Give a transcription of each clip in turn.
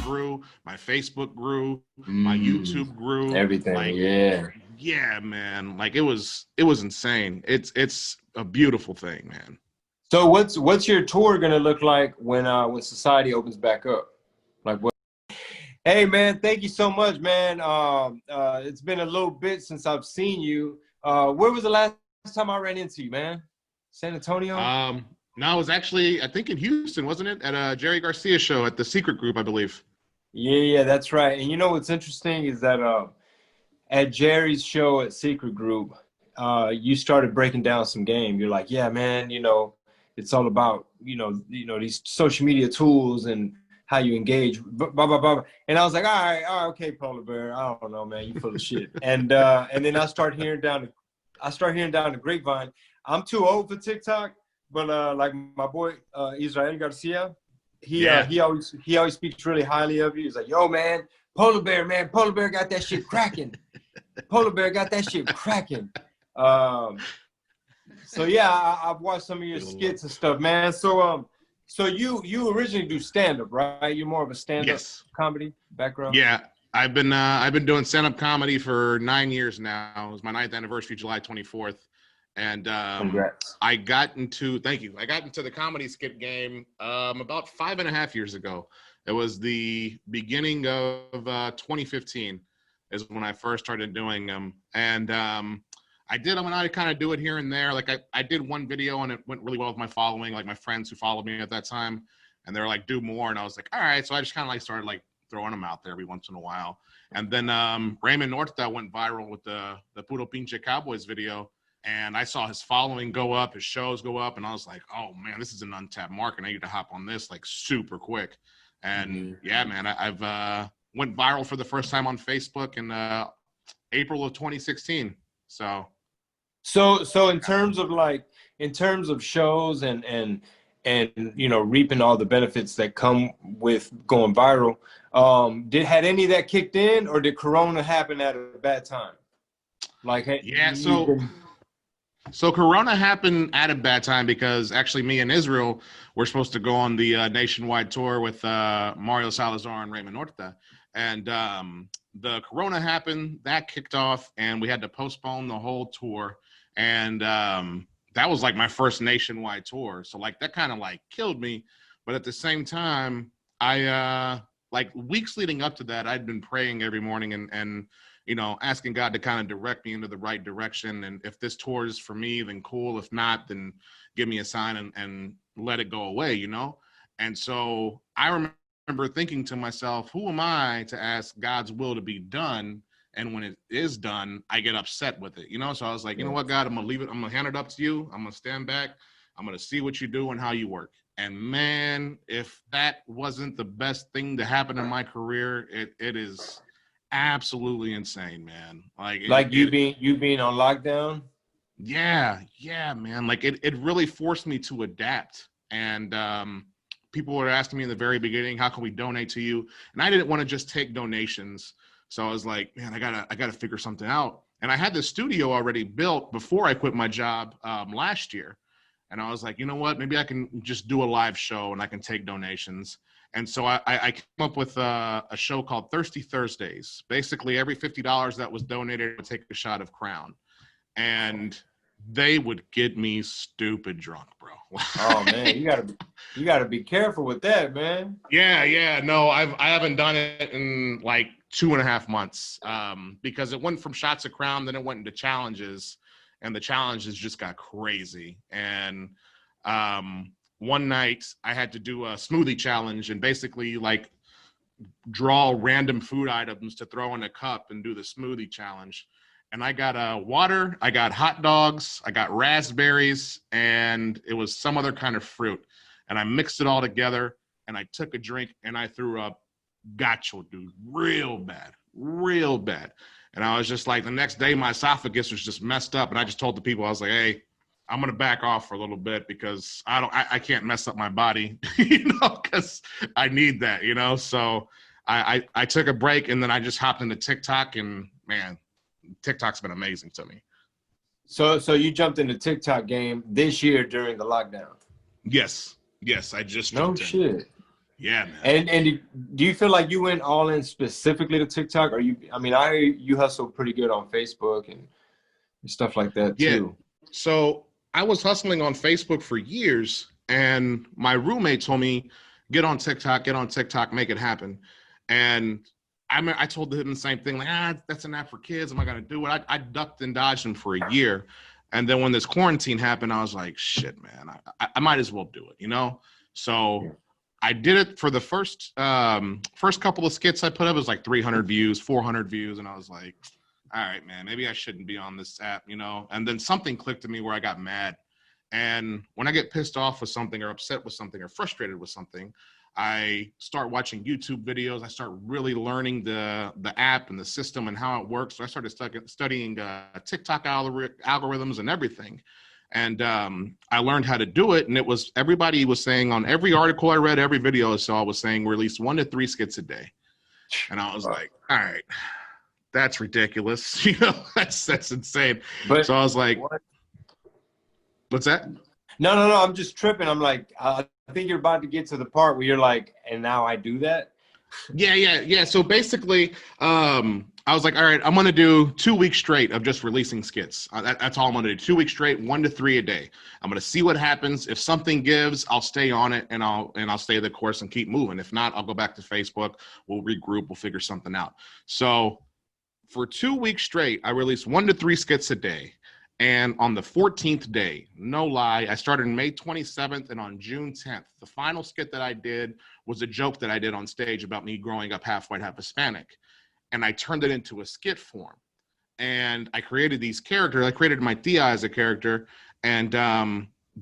grew, my Facebook grew, my YouTube grew. Everything, like, yeah, man. Like it was insane. It's a beautiful thing, man. So what's your tour gonna look like when society opens back up? Like what? Hey man, thank you so much, man. It's been a little bit since I've seen you. Where was the last time I ran into you, man? San Antonio? No, it was actually, I think in Houston, wasn't it? At a Jerry Garcia show at the Secret Group, I believe. Yeah, that's right. And you know what's interesting is that at Jerry's show at Secret Group, you started breaking down some game. You're like, yeah, man, you know, it's all about, these social media tools and how you engage, blah, blah, blah. And I was like, all right, okay, Polar Bear. I don't know, man, you full of shit. And then I start hearing down the grapevine. I'm too old for TikTok, but like my boy Israel Garcia, he always speaks really highly of you. He's like, yo, man, Polar Bear got that shit cracking. Polar Bear got that shit cracking. So yeah, I've watched some of your skits and stuff, man. So you originally do stand-up, right? You're more of a stand-up comedy background. Yeah, I've been doing stand-up comedy for 9 years now. It was my 9th anniversary, July 24th, and congrats. I got into the comedy skit game about 5.5 years ago. It was the beginning of 2015 is when I first started doing them, and I kind of do it here and there. Like I did one video and it went really well with my following, like my friends who followed me at that time, and they were like, do more. And I was like, all right. So I just kind of like started like throwing them out there every once in a while. And then Raymond Norta went viral with the Puro Pinche Cowboys video. And I saw his following go up, his shows go up. And I was like, oh man, this is an untapped market. I need to hop on this like super quick. And yeah, man, I've went viral for the first time on Facebook in April of 2016. So in terms of shows and reaping all the benefits that come with going viral, had any of that kicked in, or did Corona happen at a bad time? So Corona happened at a bad time because actually me and Israel were supposed to go on the nationwide tour with Mario Salazar and Raymond Norta, and the Corona happened, that kicked off, and we had to postpone the whole tour. And that was like my first nationwide tour. So like that kind of like killed me. But at the same time, I like weeks leading up to that, I'd been praying every morning and asking God to kind of direct me into the right direction. And if this tour is for me, then cool. If not, then give me a sign and let it go away, And so I remember thinking to myself, who am I to ask God's will to be done? And when it is done, I get upset with it, So I was like, you know what, God, I'm going to leave it. I'm going to hand it up to you. I'm going to stand back. I'm going to see what you do and how you work. And man, if that wasn't the best thing to happen in my career, it is absolutely insane, man. You being on lockdown? Yeah, man. Like it really forced me to adapt. And people were asking me in the very beginning, how can we donate to you? And I didn't want to just take donations. So I was like, man, I gotta figure something out. And I had the studio already built before I quit my job last year. And I was like, you know what, maybe I can just do a live show and I can take donations. And so I came up with a show called Thirsty Thursdays. Basically, every $50 that was donated, I would take a shot of Crown. And they would get me stupid drunk, bro. Oh man, you gotta be careful with that, man. Yeah. No, I haven't done it in like 2.5 months because it went from shots of Crown, then it went into challenges, and the challenges just got crazy. And one night I had to do a smoothie challenge and basically like draw random food items to throw in a cup and do the smoothie challenge. And I got water, I got hot dogs, I got raspberries, and it was some other kind of fruit. And I mixed it all together, and I took a drink, and I threw up gacho, dude, real bad. And I was just like, the next day, my esophagus was just messed up, and I just told the people, I was like, hey, I'm gonna back off for a little bit because I can't mess up my body, because I need that, So I took a break, and then I just hopped into TikTok, and man, TikTok's been amazing to me. So you jumped in the TikTok game this year during the lockdown? Yes, I just no shit. Yeah, man. And do you feel like you went all in specifically to TikTok, or I mean, you hustle pretty good on Facebook and stuff like that Yeah. too. So I was hustling on Facebook for years, and my roommate told me, get on TikTok, make it happen. And I told him the same thing, like, that's an app for kids. Am I going to do it? I ducked and dodged him for a year. And then when this quarantine happened, I was like, shit, man, I might as well do it, you know? So I did it for the first couple of skits I put up. It was like 300 views, 400 views. And I was like, all right, man, maybe I shouldn't be on this app, you know? And then something clicked to me where I got mad. And when I get pissed off with something or upset with something or frustrated with something, I start watching YouTube videos. I start really learning the app and the system and how it works. So I started studying TikTok algorithms and everything. And I learned how to do it. And everybody was saying on every article I read, every video I saw was saying release 1 to 3 skits a day. And I was like, all right, that's ridiculous. You know, that's insane. But so I was like, what's that? No. I'm just tripping. I'm like, I think you're about to get to the part where you're like, and now I do that. Yeah. So basically, I was like, all right, I'm going to do 2 weeks straight of just releasing skits. That's all I'm going to do. 2 weeks straight, 1 to 3 a day. I'm going to see what happens. If something gives, I'll stay on it and I'll stay the course and keep moving. If not, I'll go back to Facebook. We'll regroup. We'll figure something out. So for 2 weeks straight, I released 1 to 3 skits a day. And on the 14th day, no lie, I started May 27th, and on June 10th, the final skit that I did was a joke that I did on stage about me growing up half white, half Hispanic. And I turned it into a skit form. And I created these characters. I created my Tia as a character, and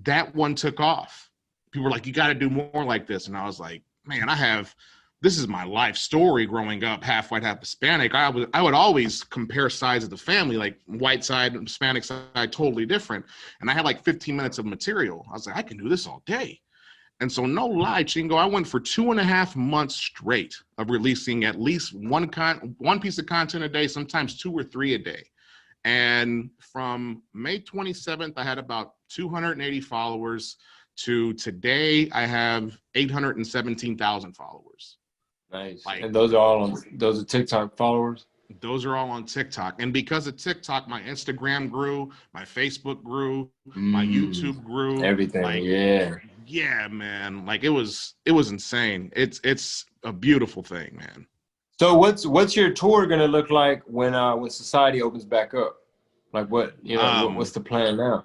that one took off. People were like, you got to do more like this. And I was like, man, this is my life story growing up half white, half Hispanic. I would always compare sides of the family, like white side and Hispanic side, totally different. And I had like 15 minutes of material. I was like, I can do this all day. And so no lie, Chingo, I went for 2.5 months straight of releasing at least one piece of content a day, sometimes 2 or 3 a day. And from May 27th, I had about 280 followers to today, I have 817,000 followers. Nice. And those are TikTok followers? Those are all on TikTok. And because of TikTok, my Instagram grew, my Facebook grew, my YouTube grew. Everything, Yeah, man. Like it was insane. It's a beautiful thing, man. So what's your tour gonna look like when society opens back up? Like what's the plan now?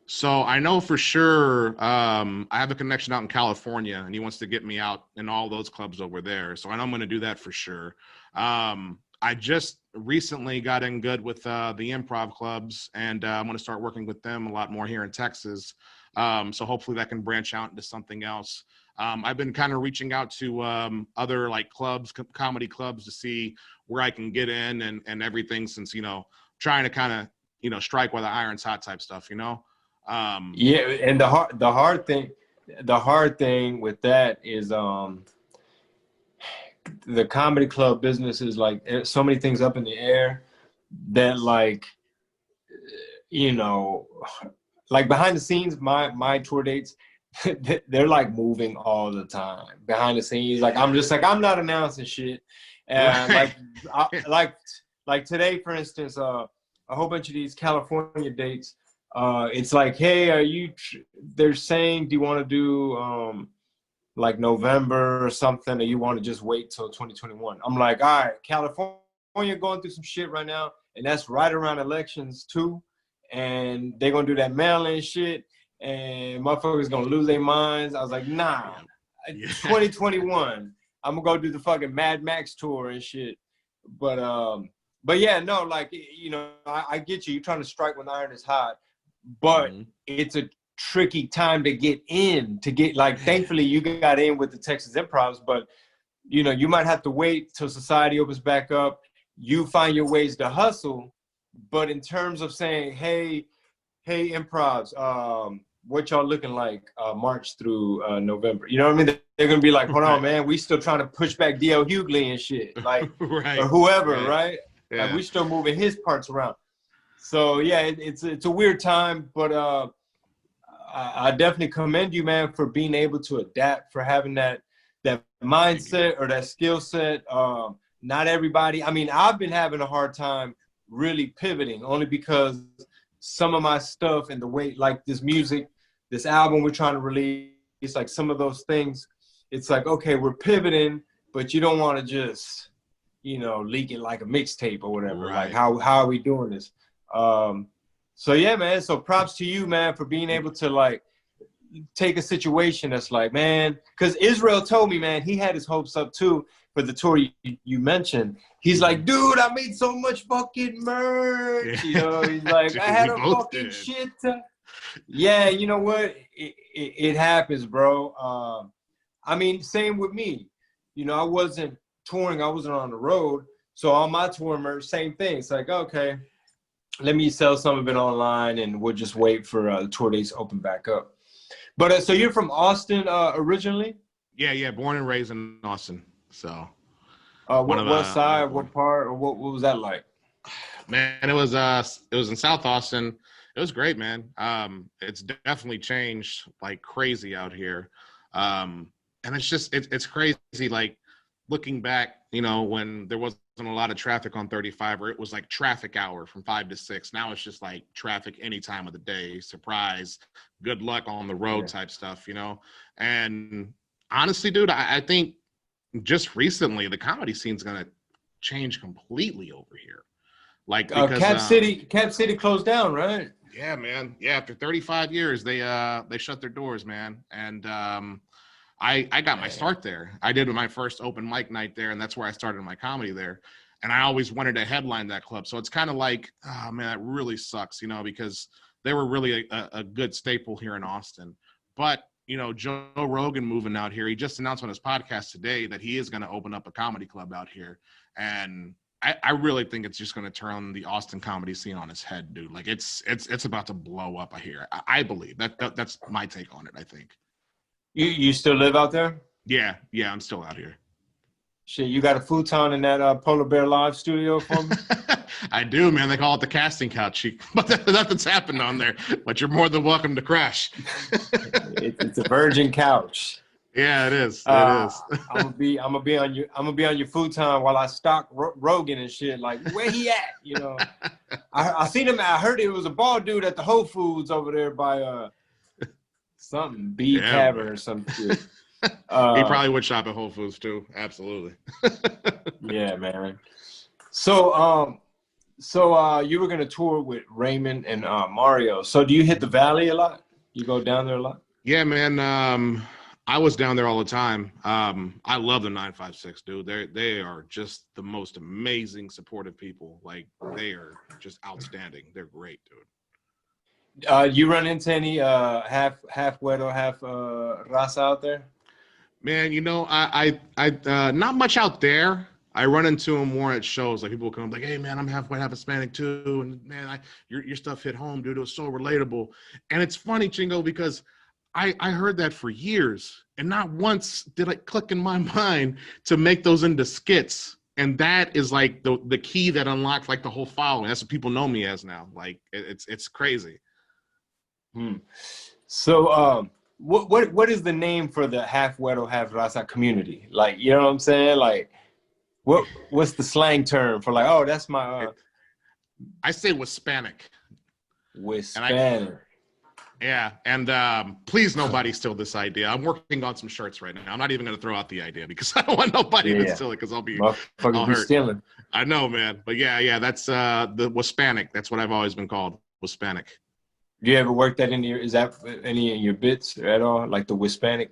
So I know for sure I have a connection out in California, and he wants to get me out in all those clubs over there. So I know I'm going to do that for sure. I just recently got in good with the improv clubs, and I'm going to start working with them a lot more here in Texas. So hopefully that can branch out into something else. I've been kind of reaching out to other like clubs, comedy clubs, to see where I can get in and everything, since, you know, trying to kind of, you know, strike while the iron's hot type stuff, you know? And the hard thing with that is the comedy club business is like so many things up in the air that, like, you know, like behind the scenes, my tour dates, they're like moving all the time behind the scenes. Like I'm not announcing shit. And like today, for instance, a whole bunch of these California dates, it's like, hey, they're saying, do you want to do like November or something, or you want to just wait till 2021? I'm like, all right, California going through some shit right now, and that's right around elections too, and they're gonna do that mail-in shit, and motherfuckers gonna lose their minds. I was like, nah, 2021, I'm gonna go do the fucking Mad Max tour and shit. But yeah, no, like, you know, I get you. You're trying to strike when the iron is hot, but it's a tricky time to get in. Thankfully, you got in with the Texas Improvs, but, you know, you might have to wait till society opens back up. You find your ways to hustle. But in terms of saying, hey, Improvs, what y'all looking like March through November? You know what I mean? They're going to be like, hold on, man, we still trying to push back D.L. Hughley and shit, like, right. or whoever, right? Yeah. Like, we still moving his parts around. So yeah, it's a weird time, but I definitely commend you, man, for being able to adapt, for having that that mindset or that skill set. Not everybody. I mean, I've been having a hard time really pivoting, only because some of my stuff and the way, like this music, this album we're trying to release, like some of those things, it's like, okay, we're pivoting, but you don't want to just, you know, leak it like a mixtape or whatever. Right. Like how are we doing this? So yeah, man. So props to you, man, for being able to like take a situation that's like, man, because Israel told me, man, he had his hopes up too for the tour you mentioned. He's like, dude, I made so much fucking merch. You know, he's like, Dude, I had we a both fucking did. shit. Yeah, you know what? It happens, bro. I mean, same with me. You know, I wasn't touring, I wasn't on the road. So on my tour merch, same thing. It's like, okay, let me sell some of it online and we'll just wait for the tour dates to open back up. But so you're from Austin originally? Yeah, born and raised in Austin. So what side, what part, or what was that like? Man, it was in South Austin. It was great, man. It's definitely changed like crazy out here. And it's just it's crazy, like looking back, you know, when there wasn't a lot of traffic on 35, or it was like traffic hour from 5 to 6. Now it's just like traffic any time of the day, surprise, good luck on the road type stuff, you know. And honestly, dude, I think just recently the comedy scene's gonna change completely over here. Like because Cap City closed down, right? Yeah, man. Yeah, after 35 years, they shut their doors, man. And I got my start there. I did my first open mic night there, and that's where I started my comedy there. And I always wanted to headline that club. So it's kind of like, oh man, that really sucks, you know, because they were really a good staple here in Austin. But you know, Joe Rogan moving out here, he just announced on his podcast today that he is going to open up a comedy club out here. And I really think it's just going to turn the Austin comedy scene on its head, dude. Like it's about to blow up. I believe that's my take on it. I think. You still live out there? Yeah, I'm still out here. Shit, you got a futon in that Polar Bear Live studio for me? I do, man. They call it the casting couch, but nothing's happened on there. But you're more than welcome to crash. It's a virgin couch. Yeah, it is. I'm gonna be on your futon while I stalk Rogan and shit. Like, where he at? You know, I seen him. I heard it was a bald dude at the Whole Foods over there by something Cavern or some shit. He probably would shop at Whole Foods too. Absolutely. Yeah, man. So you were gonna tour with Raymond and Mario. So do you hit the Valley a lot? You go down there a lot? Yeah, man. I was down there all the time. I love the 956, dude. They are just the most amazing, supportive people. Like they are just outstanding. They're great, dude. You run into any half wet or half raza out there? Man, you know, I not much out there. I run into them more at shows. Like people come like, "Hey, man, I'm half white, half Hispanic too," and man, your stuff hit home, dude. It was so relatable. And it's funny, Chingo, because I heard that for years, and not once did it click in my mind to make those into skits. And that is like the key that unlocked like the whole following. That's what people know me as now. Like it's crazy. So what is the name for the half Wedo, half Raza community? Like, you know what I'm saying? Like what's the slang term for like, oh, that's my I say Hispanic. Hispanic. Yeah, and please nobody steal this idea. I'm working on some shirts right now. I'm not even going to throw out the idea because I don't want nobody to steal it because I'll hurt. Stealing. I know, man. But yeah, that's the Hispanic. That's what I've always been called, Hispanic. Do you ever work that is that any in your bits at all, like the Hispanic?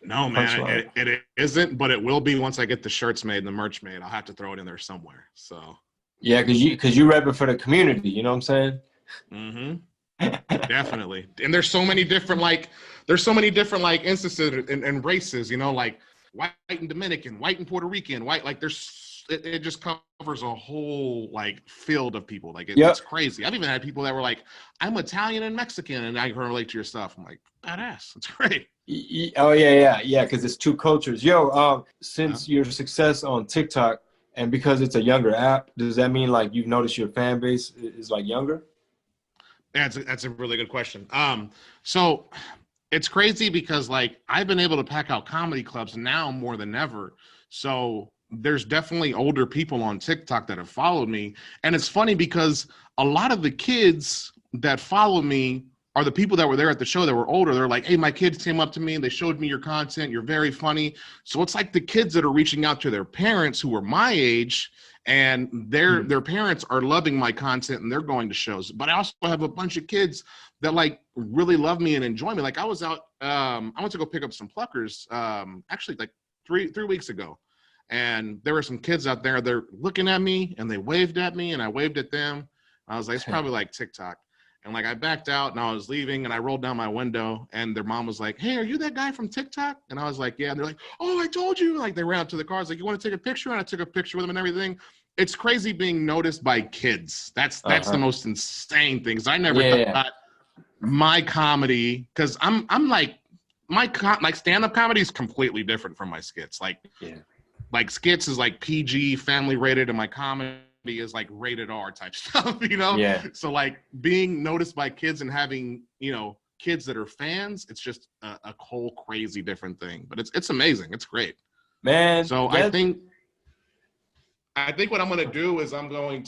No, man, it isn't, but it will be once I get the shirts made and the merch made. I'll have to throw it in there somewhere. So yeah, because you repping for the community. You know what I'm saying? Mm-hmm. Definitely. And there's so many different instances and races, you know, like white and Dominican, white and Puerto Rican, white, like it just covers a whole like field of people. Like it's crazy. I've even had people that were like, I'm Italian and Mexican and I can relate to your stuff. I'm like, badass. It's great. Oh yeah. Because it's two cultures. Since your success on TikTok and because it's a younger app, does that mean like you've noticed your fan base is like younger? That's a really good question. So it's crazy because like I've been able to pack out comedy clubs now more than ever. So there's definitely older people on TikTok that have followed me. And it's funny because a lot of the kids that follow me are the people that were there at the show that were older. They're like, hey, my kids came up to me and they showed me your content. You're very funny. So it's like the kids that are reaching out to their parents who are my age, and their parents are loving my content and they're going to shows. But I also have a bunch of kids that like really love me and enjoy me. Like I was out, I went to go pick up some pluckers, actually like three weeks ago. And there were some kids out there, they're looking at me and they waved at me and I waved at them. I was like, it's probably like TikTok. And like I backed out and I was leaving and I rolled down my window and their mom was like, hey, are you that guy from TikTok? And I was like, yeah. And they're like, oh, I told you. Like they ran up to the car. I was like, you want to take a picture? And I took a picture with them and everything. It's crazy being noticed by kids. That's the most insane thing. I never thought my comedy, because I'm like, my stand-up comedy is completely different from my skits. Like skits is like PG, family rated, and my comedy is like rated R type stuff, you know? Yeah. So like being noticed by kids and having, you know, kids that are fans, it's just a whole crazy different thing. But it's amazing. It's great. Man. So I think what I'm gonna do is I'm gonna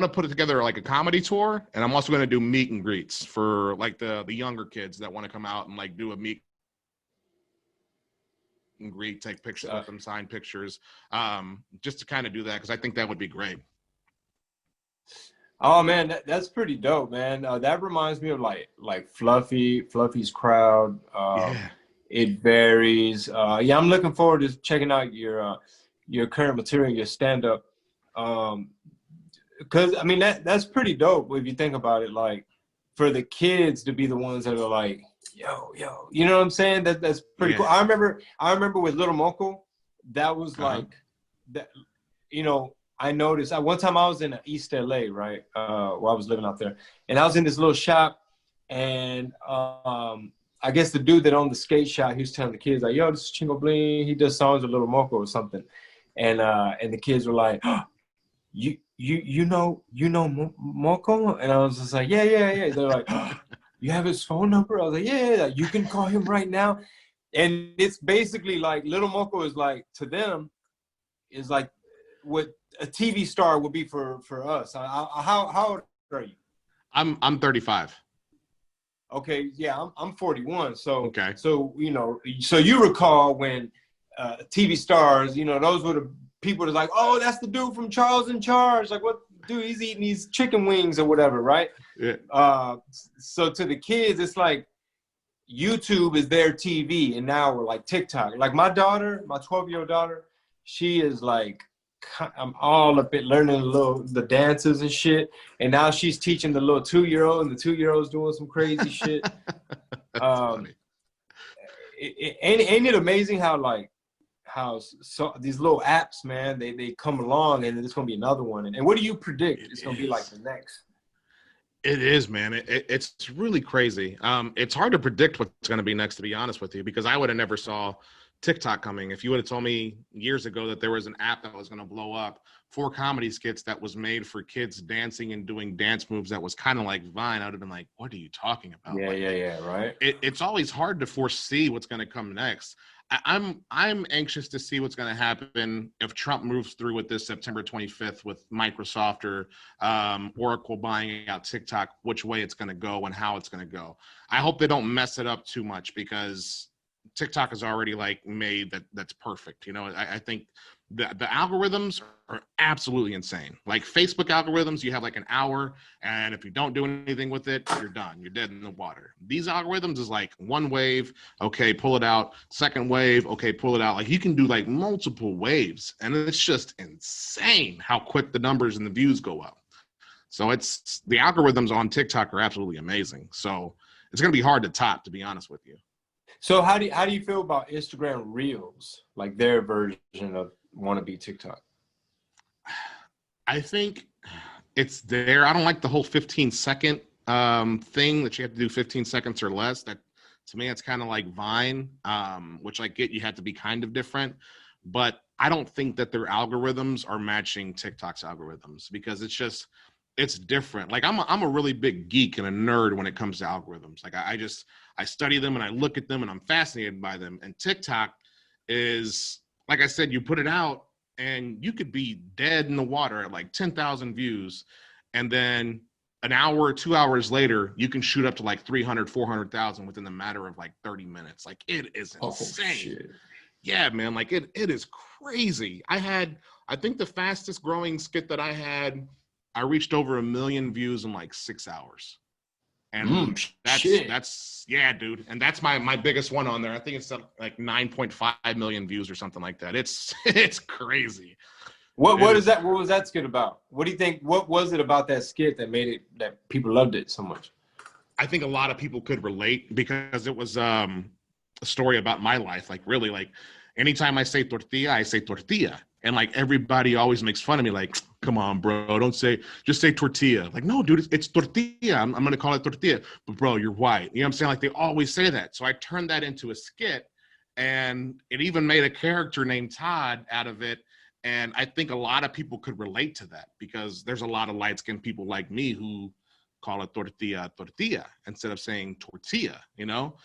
put it together like a comedy tour, and I'm also gonna do meet and greets for like the younger kids that want to come out and like do a meet and greet, take pictures with them, sign pictures, just to kind of do that because I think that would be great. Oh man, that's pretty dope, man. That reminds me of like Fluffy's crowd. It varies. Yeah, I'm looking forward to checking out your current material, your stand up. Because I mean that's pretty dope if you think about it. Like for the kids to be the ones that are like, yo, you know what I'm saying? That's pretty cool. I remember with Little Moco, that was like that. You know, I noticed. One time I was in East LA, right, where I was living out there, and I was in this little shop, and I guess the dude that owned the skate shop, he was telling the kids like, yo, this is Chingo Bling. He does songs with Little Moco or something, and the kids were like, oh, you know Moco? And I was just like, yeah. They're like, oh, you have his phone number? I was like, yeah, you can call him right now. And it's basically like Little Moco is like, to them, is like what a TV star would be for us. How old are you? I'm 35. Okay, yeah, I'm 41. So okay. So you know, so you recall when TV stars, you know, those were the people that's like, oh, that's the dude from Charles in Charge. Like, what dude? He's eating these chicken wings or whatever, right? Yeah. So to the kids, it's like YouTube is their TV, and now we're like TikTok. Like my daughter, my 12-year-old daughter, she is like, I'm all up at learning the dances and shit. And now she's teaching the little 2-year-old, and the 2-year-old's doing some crazy shit. Funny. Ain't it amazing how so these little apps, man, they come along, and there's gonna be another one. And what do you predict it's gonna be like the next? It is, man. It's really crazy. It's hard to predict what's going to be next, to be honest with you, because I would have never saw TikTok coming. If you would have told me years ago that there was an app that was going to blow up for comedy skits that was made for kids dancing and doing dance moves that was kind of like Vine, I would have been like, what are you talking about? Yeah, right. It's always hard to foresee what's going to come next. I'm anxious to see what's going to happen if Trump moves through with this September 25th with Microsoft or Oracle buying out TikTok, which way it's going to go and how it's going to go. I hope they don't mess it up too much because TikTok is already like made that's perfect. You know, I think the algorithms are absolutely insane. Like Facebook algorithms, you have like an hour, and if you don't do anything with it, you're done. You're dead in the water. These algorithms is like one wave, okay, pull it out. Second wave, okay, pull it out. Like you can do like multiple waves, and it's just insane how quick the numbers and the views go up. So it's the algorithms on TikTok are absolutely amazing. So it's gonna be hard to top, to be honest with you. So how do you feel about Instagram Reels, like their version of wannabe TikTok? I think it's there. I don't like the whole 15-second thing that you have to do 15 seconds or less. That to me, it's kind of like Vine, which I get you have to be kind of different, but I don't think that their algorithms are matching TikTok's algorithms because it's just it's different. Like I'm a really big geek and a nerd when it comes to algorithms. Like I study them and I look at them and I'm fascinated by them. And TikTok is, like I said, you put it out and you could be dead in the water at like 10,000 views. And then an hour or 2 hours later, you can shoot up to like 300, 400,000 within the matter of like 30 minutes. Like it is insane. Oh, yeah, man. Like it is crazy. I think the fastest growing skit that I reached over 1 million views in like 6 hours. And that's yeah, dude. And that's my biggest one on there. I think it's like 9.5 million views or something like that. It's crazy. What was that skit about? What do you think? What was it about that skit that made it that people loved it so much? I think a lot of people could relate because it was a story about my life. Like really, like anytime I say tortilla, I say tortilla. And like everybody always makes fun of me, like, come on, bro, just say tortilla. Like, no, dude, it's tortilla. I'm gonna call it tortilla. But bro, you're white. You know what I'm saying? Like they always say that. So I turned that into a skit, and it even made a character named Todd out of it. And I think a lot of people could relate to that because there's a lot of light-skinned people like me who call it tortilla instead of saying tortilla, you know?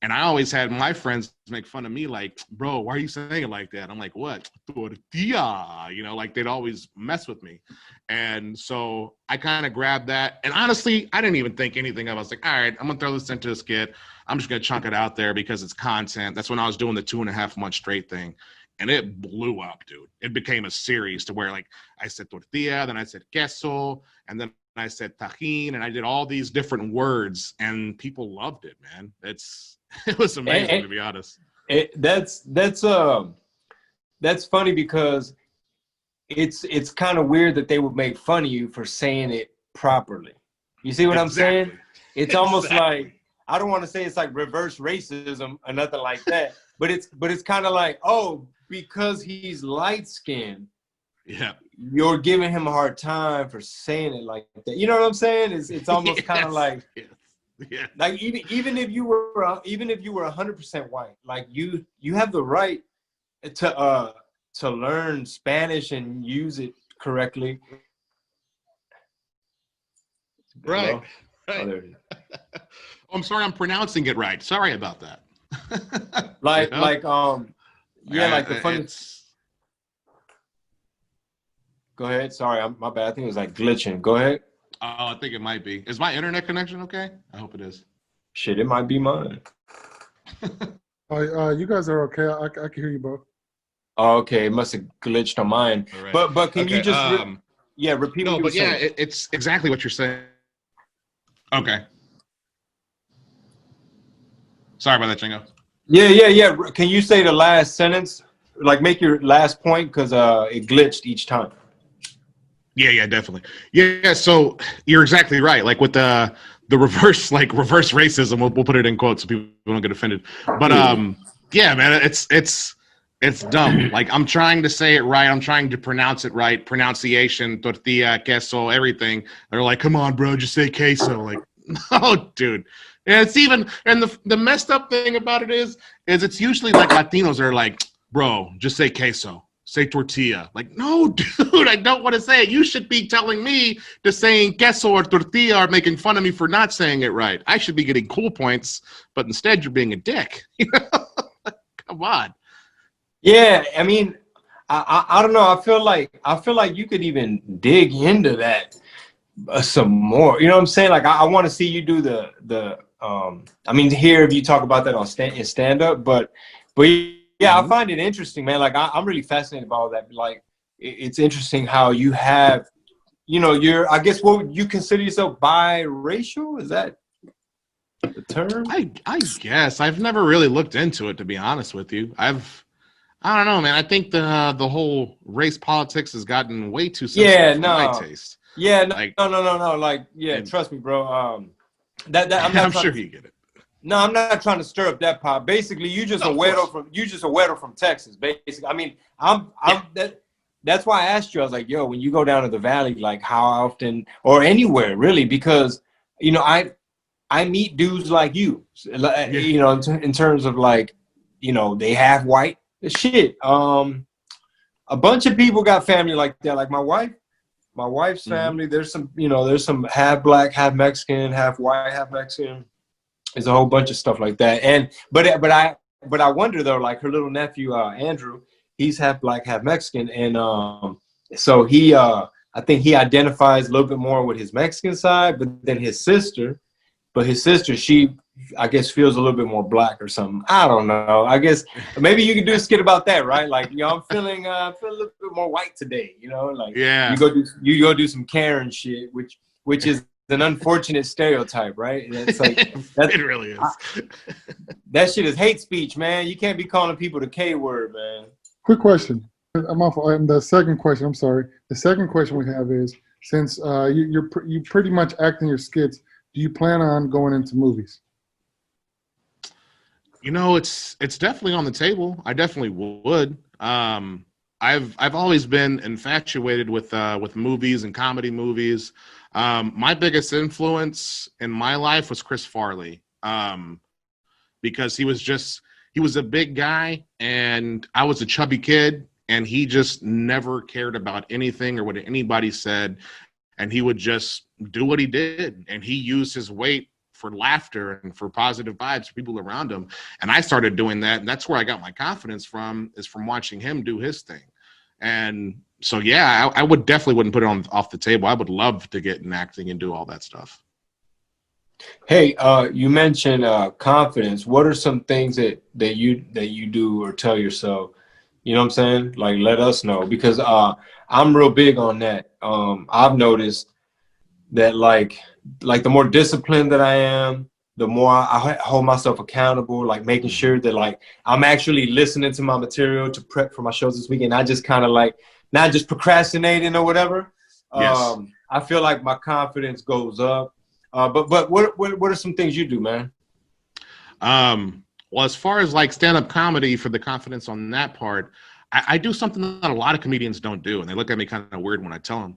And I always had my friends make fun of me like, bro, why are you saying it like that? I'm like, what? Tortilla, you know, like they'd always mess with me. And so I kind of grabbed that. And honestly, I didn't even think anything of it. I was like, all right, I'm going to throw this into a skit. I'm just going to chunk it out there because it's content. That's when I was doing the 2.5 month straight thing. And it blew up, dude. It became a series to where like I said tortilla, then I said queso, and then I said tajin, and I did all these different words, and people loved it, man. It was amazing, to be honest. That's funny because it's kind of weird that they would make fun of you for saying it properly. You see what I'm saying? It's almost like, I don't want to say it's like reverse racism or nothing like that, but it's kind of like, oh, because he's light skinned, yeah, you're giving him a hard time for saying it like that. You know what I'm saying? It's almost kind of like, yeah, like even if you were 100% white, like you have the right to learn Spanish and use it correctly. Right. Right. Oh, I'm sorry, I'm pronouncing it right. Sorry about that. Like the funny. Go ahead. Sorry, my bad. I think it was like glitching. Go ahead. Oh, I think it might be. Is my internet connection okay? I hope it is. Shit, it might be mine. You guys are okay. I can hear you both. Oh, okay, it must have glitched on mine. Right. But can you just repeat? No, but yeah, it's exactly what you're saying. Okay. Sorry about that, Chingo. Yeah. Can you say the last sentence? Like make your last point because it glitched each time. Yeah, definitely. Yeah, so you're exactly right. Like with the reverse racism, we'll put it in quotes so people don't get offended. But yeah, man, it's dumb. Like I'm trying to say it right. I'm trying to pronounce it right. Pronunciation, tortilla, queso, everything. They're like, come on, bro, just say queso. Like, no, dude. And it's even, and the messed up thing about it is it's usually like Latinos are like, bro, just say queso. Say tortilla. Like, no, dude, I don't want to say it. You should be telling me to saying queso or tortilla or making fun of me for not saying it right. I should be getting cool points, but instead you're being a dick. You know? Come on. Yeah, I mean, I don't know. I feel like you could even dig into that some more. You know what I'm saying? Like, I want to see you do the I mean, hear if you talk about that on stand up, but yeah, I find it interesting, man. Like, I'm really fascinated by all that. Like, it's interesting how you have, you know, I guess what would you consider yourself biracial? Is that the term? I guess I've never really looked into it, to be honest with you. I don't know, man. I think the whole race politics has gotten way too sensitive for my taste. Yeah, no, like, no. Like, yeah, trust me, bro. I'm sure you get it. No, I'm not trying to stir up that pot. Basically, you just a weirdo from Texas. Basically, I mean, that's why I asked you. I was like, yo, when you go down to the valley, like how often, or anywhere really, because you know, I meet dudes like you, you know, in terms of like, you know, they half white. Shit, a bunch of people got family like that, like my wife. my wife's family, there's some, there's some half black, half Mexican, half white, half Mexican. There's a whole bunch of stuff like that. And but I wonder though, like her little nephew Andrew, he's half black, half Mexican, and so he I think he identifies a little bit more with his Mexican side, but then his sister, she, I guess, feels a little bit more black or something. I don't know. I guess maybe you can do a skit about that, right? Like, I'm feeling a little bit more white today, like yeah. You go do some Karen shit, which is an unfortunate stereotype, right? It's like it really is. That shit is hate speech, man. You can't be calling people the K word, man. Quick question. I'm off. And the second question, I'm sorry. The second question we have is, since you pretty much act in your skits, do you plan on going into movies? It's definitely on the table. I definitely would. I've always been infatuated with movies and comedy movies. My biggest influence in my life was Chris Farley, because he was a big guy and I was a chubby kid, and he just never cared about anything or what anybody said, and he would just do what he did, and he used his weight for laughter and for positive vibes for people around him. And I started doing that, and that's where I got my confidence from watching him do his thing. And so, yeah, I would definitely wouldn't put it off the table. I would love to get in acting and do all that stuff. Hey, you mentioned confidence. What are some things that you do or tell yourself? You know what I'm saying? Like, let us know, because I'm real big on that. I've noticed that like the more disciplined that I am, the more I hold myself accountable, like making sure that like I'm actually listening to my material to prep for my shows this weekend. I just kind of like not just procrastinating or whatever. Yes. I feel like my confidence goes up. But what are some things you do, man? Well, as far as like stand-up comedy, for the confidence on that part, I do something that a lot of comedians don't do, and they look at me kind of weird when I tell them.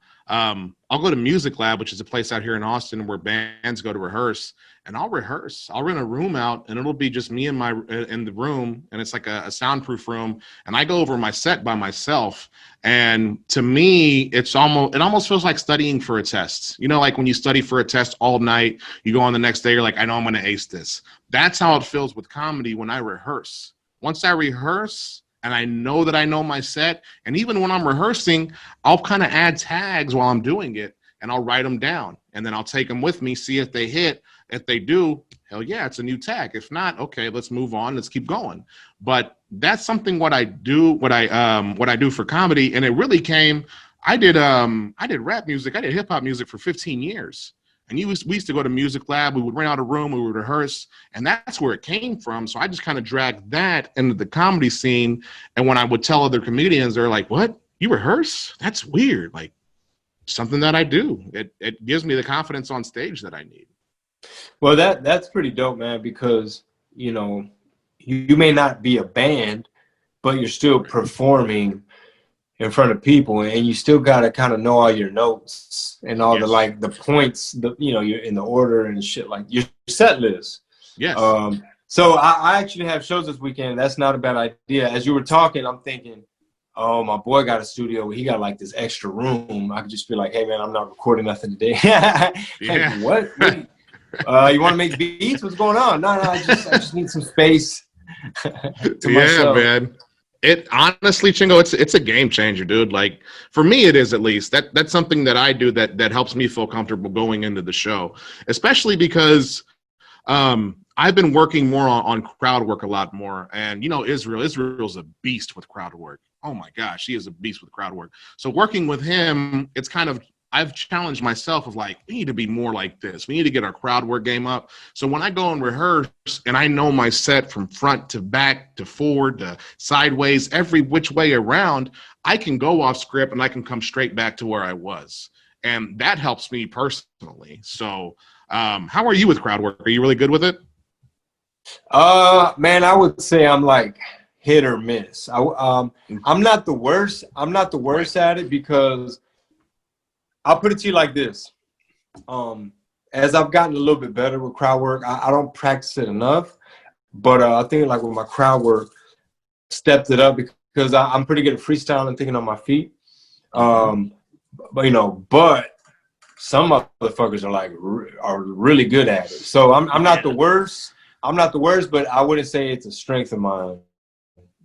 I'll go to Music Lab, which is a place out here in Austin where bands go to rehearse, and I'll rehearse. I'll rent a room out, and it'll be just me in the room, and it's like a soundproof room, and I go over my set by myself. And to me, it almost feels like studying for a test. Like when you study for a test all night, you go on the next day, you're like, I know I'm going to ace this. That's how it feels with comedy when I rehearse. Once I rehearse, and I know that I know my set, and even when I'm rehearsing, I'll kind of add tags while I'm doing it, and I'll write them down, and then I'll take them with me, see if they hit. If they do, hell yeah, it's a new tag. If not, okay, let's move on. Let's keep going. But that's something what I do for comedy, and it really came. I did rap music. I did hip hop music for 15 years. And we used to go to Music Lab. We would rent out a room. We would rehearse. And that's where it came from. So I just kind of dragged that into the comedy scene. And when I would tell other comedians, they're like, what? You rehearse? That's weird. Like, something that I do. It gives me the confidence on stage that I need. Well, that's pretty dope, man, because, you may not be a band, but you're still performing in front of people, and you still got to kind of know all your notes and all the points, you're in the order and shit, like your set list. Yes. So I actually have shows this weekend. That's not a bad idea. As you were talking, I'm thinking, oh, my boy got a studio where he got like this extra room. I could just be like, hey man, I'm not recording nothing today. Yeah. Like, what? You want to make beats? What's going on? No, I just need some space to myself. Man. It honestly, Chingo, it's a game changer, dude. Like, for me, it is, at least. That's something that I do that helps me feel comfortable going into the show, especially because I've been working more on crowd work a lot more. And Israel's a beast with crowd work. Oh my gosh, he is a beast with crowd work. So working with him, it's kind of, I've challenged myself of like, we need to be more like this. We need to get our crowd work game up. So when I go and rehearse and I know my set from front to back to forward to sideways, every which way around, I can go off script and I can come straight back to where I was. And that helps me personally. So how are you with crowd work? Are you really good with it? Man, I would say I'm like hit or miss. I'm not the worst. I'm not the worst at it, because I'll put it to you like this. As I've gotten a little bit better with crowd work, I don't practice it enough. But I think like with my crowd work, stepped it up because I'm pretty good at freestyling and thinking on my feet. But you know, but some motherfuckers are like are really good at it. So I'm not the worst. I'm not the worst, but I wouldn't say it's a strength of mine.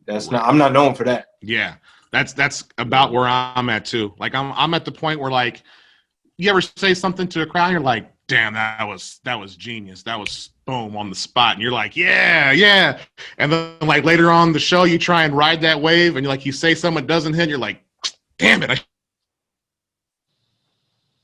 That's not. I'm not known for that. Yeah, that's about where I'm at too. Like I'm at the point where, like, you ever say something to a crowd, you're like, damn, that was genius. That was boom on the spot. And you're like, yeah. And then like later on the show, you try and ride that wave, and you're like, you say something that doesn't hit, you're like, damn it, I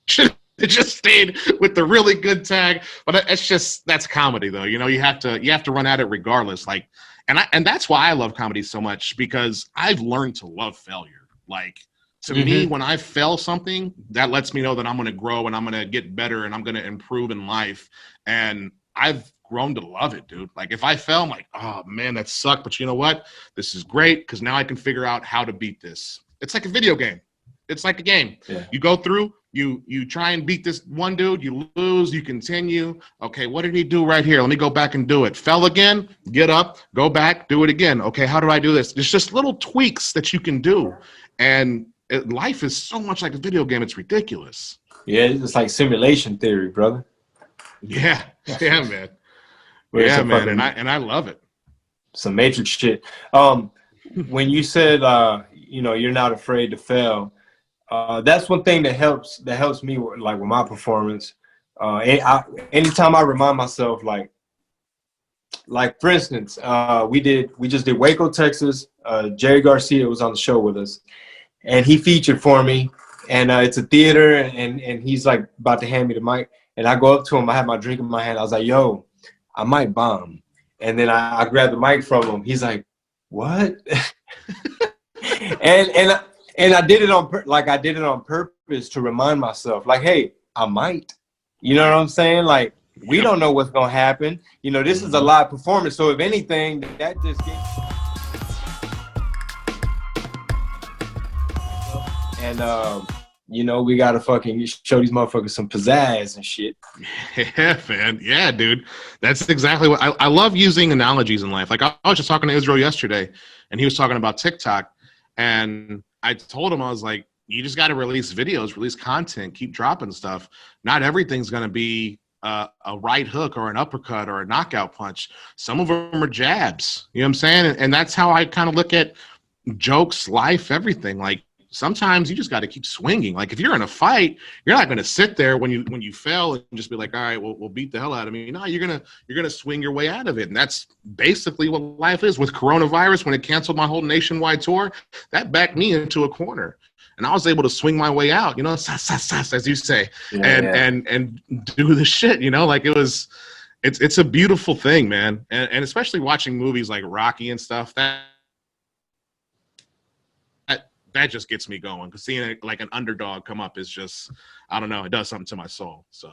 should have just stayed with the really good tag. But that's comedy though. You know, you have to run at it regardless. Like, and that's why I love comedy so much, because I've learned to love failure. Like, to me, when I fail something, that lets me know that I'm going to grow and I'm going to get better and I'm going to improve in life. And I've grown to love it, dude. Like, if I fail, I'm like, oh man, that sucked. But you know what? This is great, because now I can figure out how to beat this. It's like a video game. It's like a game. Yeah. You go through, you try and beat this one dude, you lose, you continue. Okay, what did he do right here? Let me go back and do it. Fell again, get up, go back, do it again. Okay, how do I do this? There's just little tweaks that you can do. And life is so much like a video game, it's ridiculous. Yeah, it's like simulation theory, brother. Yeah, man. Yeah, man, and I love it. Some Matrix shit. When you said you know, you're not afraid to fail, that's one thing that helps me with my performance. Anytime I remind myself, like for instance, we just did Waco, Texas. Jerry Garcia was on the show with us, and he featured for me. And it's a theater, and he's like about to hand me the mic, and I go up to him. I have my drink in my hand. I was like, "Yo, I might bomb." And then I grabbed the mic from him. He's like, "What?" and I did it on purpose to remind myself, like, hey, I might. You know what I'm saying? Like, we don't know what's gonna happen. You know, this is a live performance, so if anything, that just gets. And you know, we gotta fucking show these motherfuckers some pizzazz and shit. Yeah, man. Yeah, dude. That's exactly what I love using analogies in life. Like, I was just talking to Israel yesterday, and he was talking about TikTok, and I told him, I was like, you just got to release videos, release content, keep dropping stuff. Not everything's going to be a right hook or an uppercut or a knockout punch. Some of them are jabs. You know what I'm saying? And that's how I kind of look at jokes, life, everything. Like, sometimes you just got to keep swinging. Like, if you're in a fight, you're not going to sit there when you fail and just be like, all right, we'll beat the hell out of me. No, you're gonna swing your way out of it. And that's basically what life is. With coronavirus, when it canceled my whole nationwide tour, that backed me into a corner, and I was able to swing my way out. You know, as you say, and do the shit. You know, like it's a beautiful thing, man. And especially watching movies like Rocky and stuff, that just gets me going, because seeing like an underdog come up is just, I don't know, it does something to my soul. So,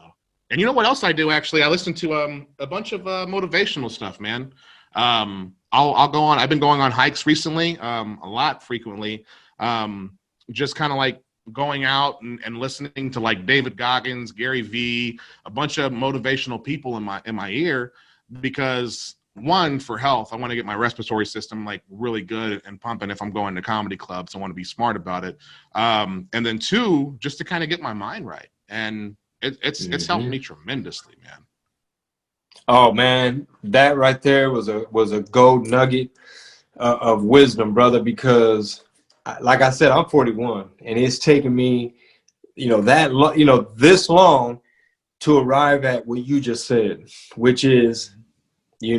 and you know what else I do? Actually, I listen to a bunch of motivational stuff, man. I'll go on. I've been going on hikes recently, a lot, frequently. Just kind of like going out and listening to like David Goggins, Gary Vee, a bunch of motivational people in my ear, because one, for health, I want to get my respiratory system like really good and pumping. If I'm going to comedy clubs, I want to be smart about it. And then two, just to kind of get my mind right. And it's helped me tremendously, man. Oh man, that right there was a gold nugget of wisdom, brother. Because, like I said, I'm 41, and it's taken me, this long to arrive at what you just said, which is, you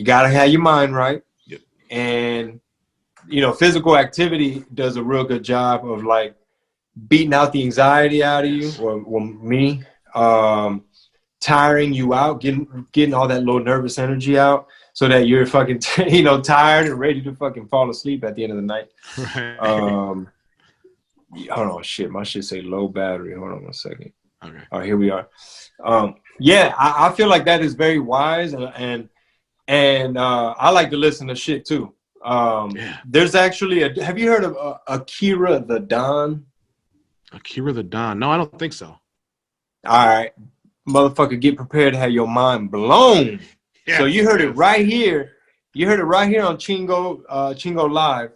got to have your mind right. Yep. And, physical activity does a real good job of like beating out the anxiety out of you, or me, tiring you out, getting all that low nervous energy out, so that you're fucking, tired and ready to fucking fall asleep at the end of the night. Right. Hold on, shit, my shit say low battery. Hold on 1 second. Okay. All right, here we are. Yeah, I feel like that is very wise, and I like to listen to shit too. There's actually have you heard of Akira The Don? Akira The Don? No, I don't think so. All right, motherfucker, get prepared to have your mind blown. Yeah, so you heard it right here. You heard it right here on Chingo Live.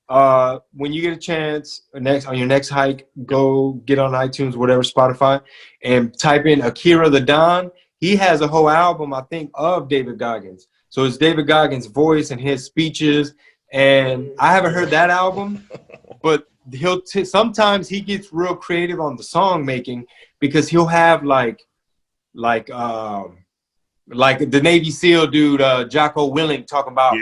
when you get a chance, on your next hike, go get on iTunes, whatever, Spotify, and type in Akira The Don. He has a whole album, I think, of David Goggins. So it's David Goggins' voice and his speeches. And I haven't heard that album, but sometimes he gets real creative on the song making, because he'll have like the Navy SEAL dude, Jocko Willink, talking about,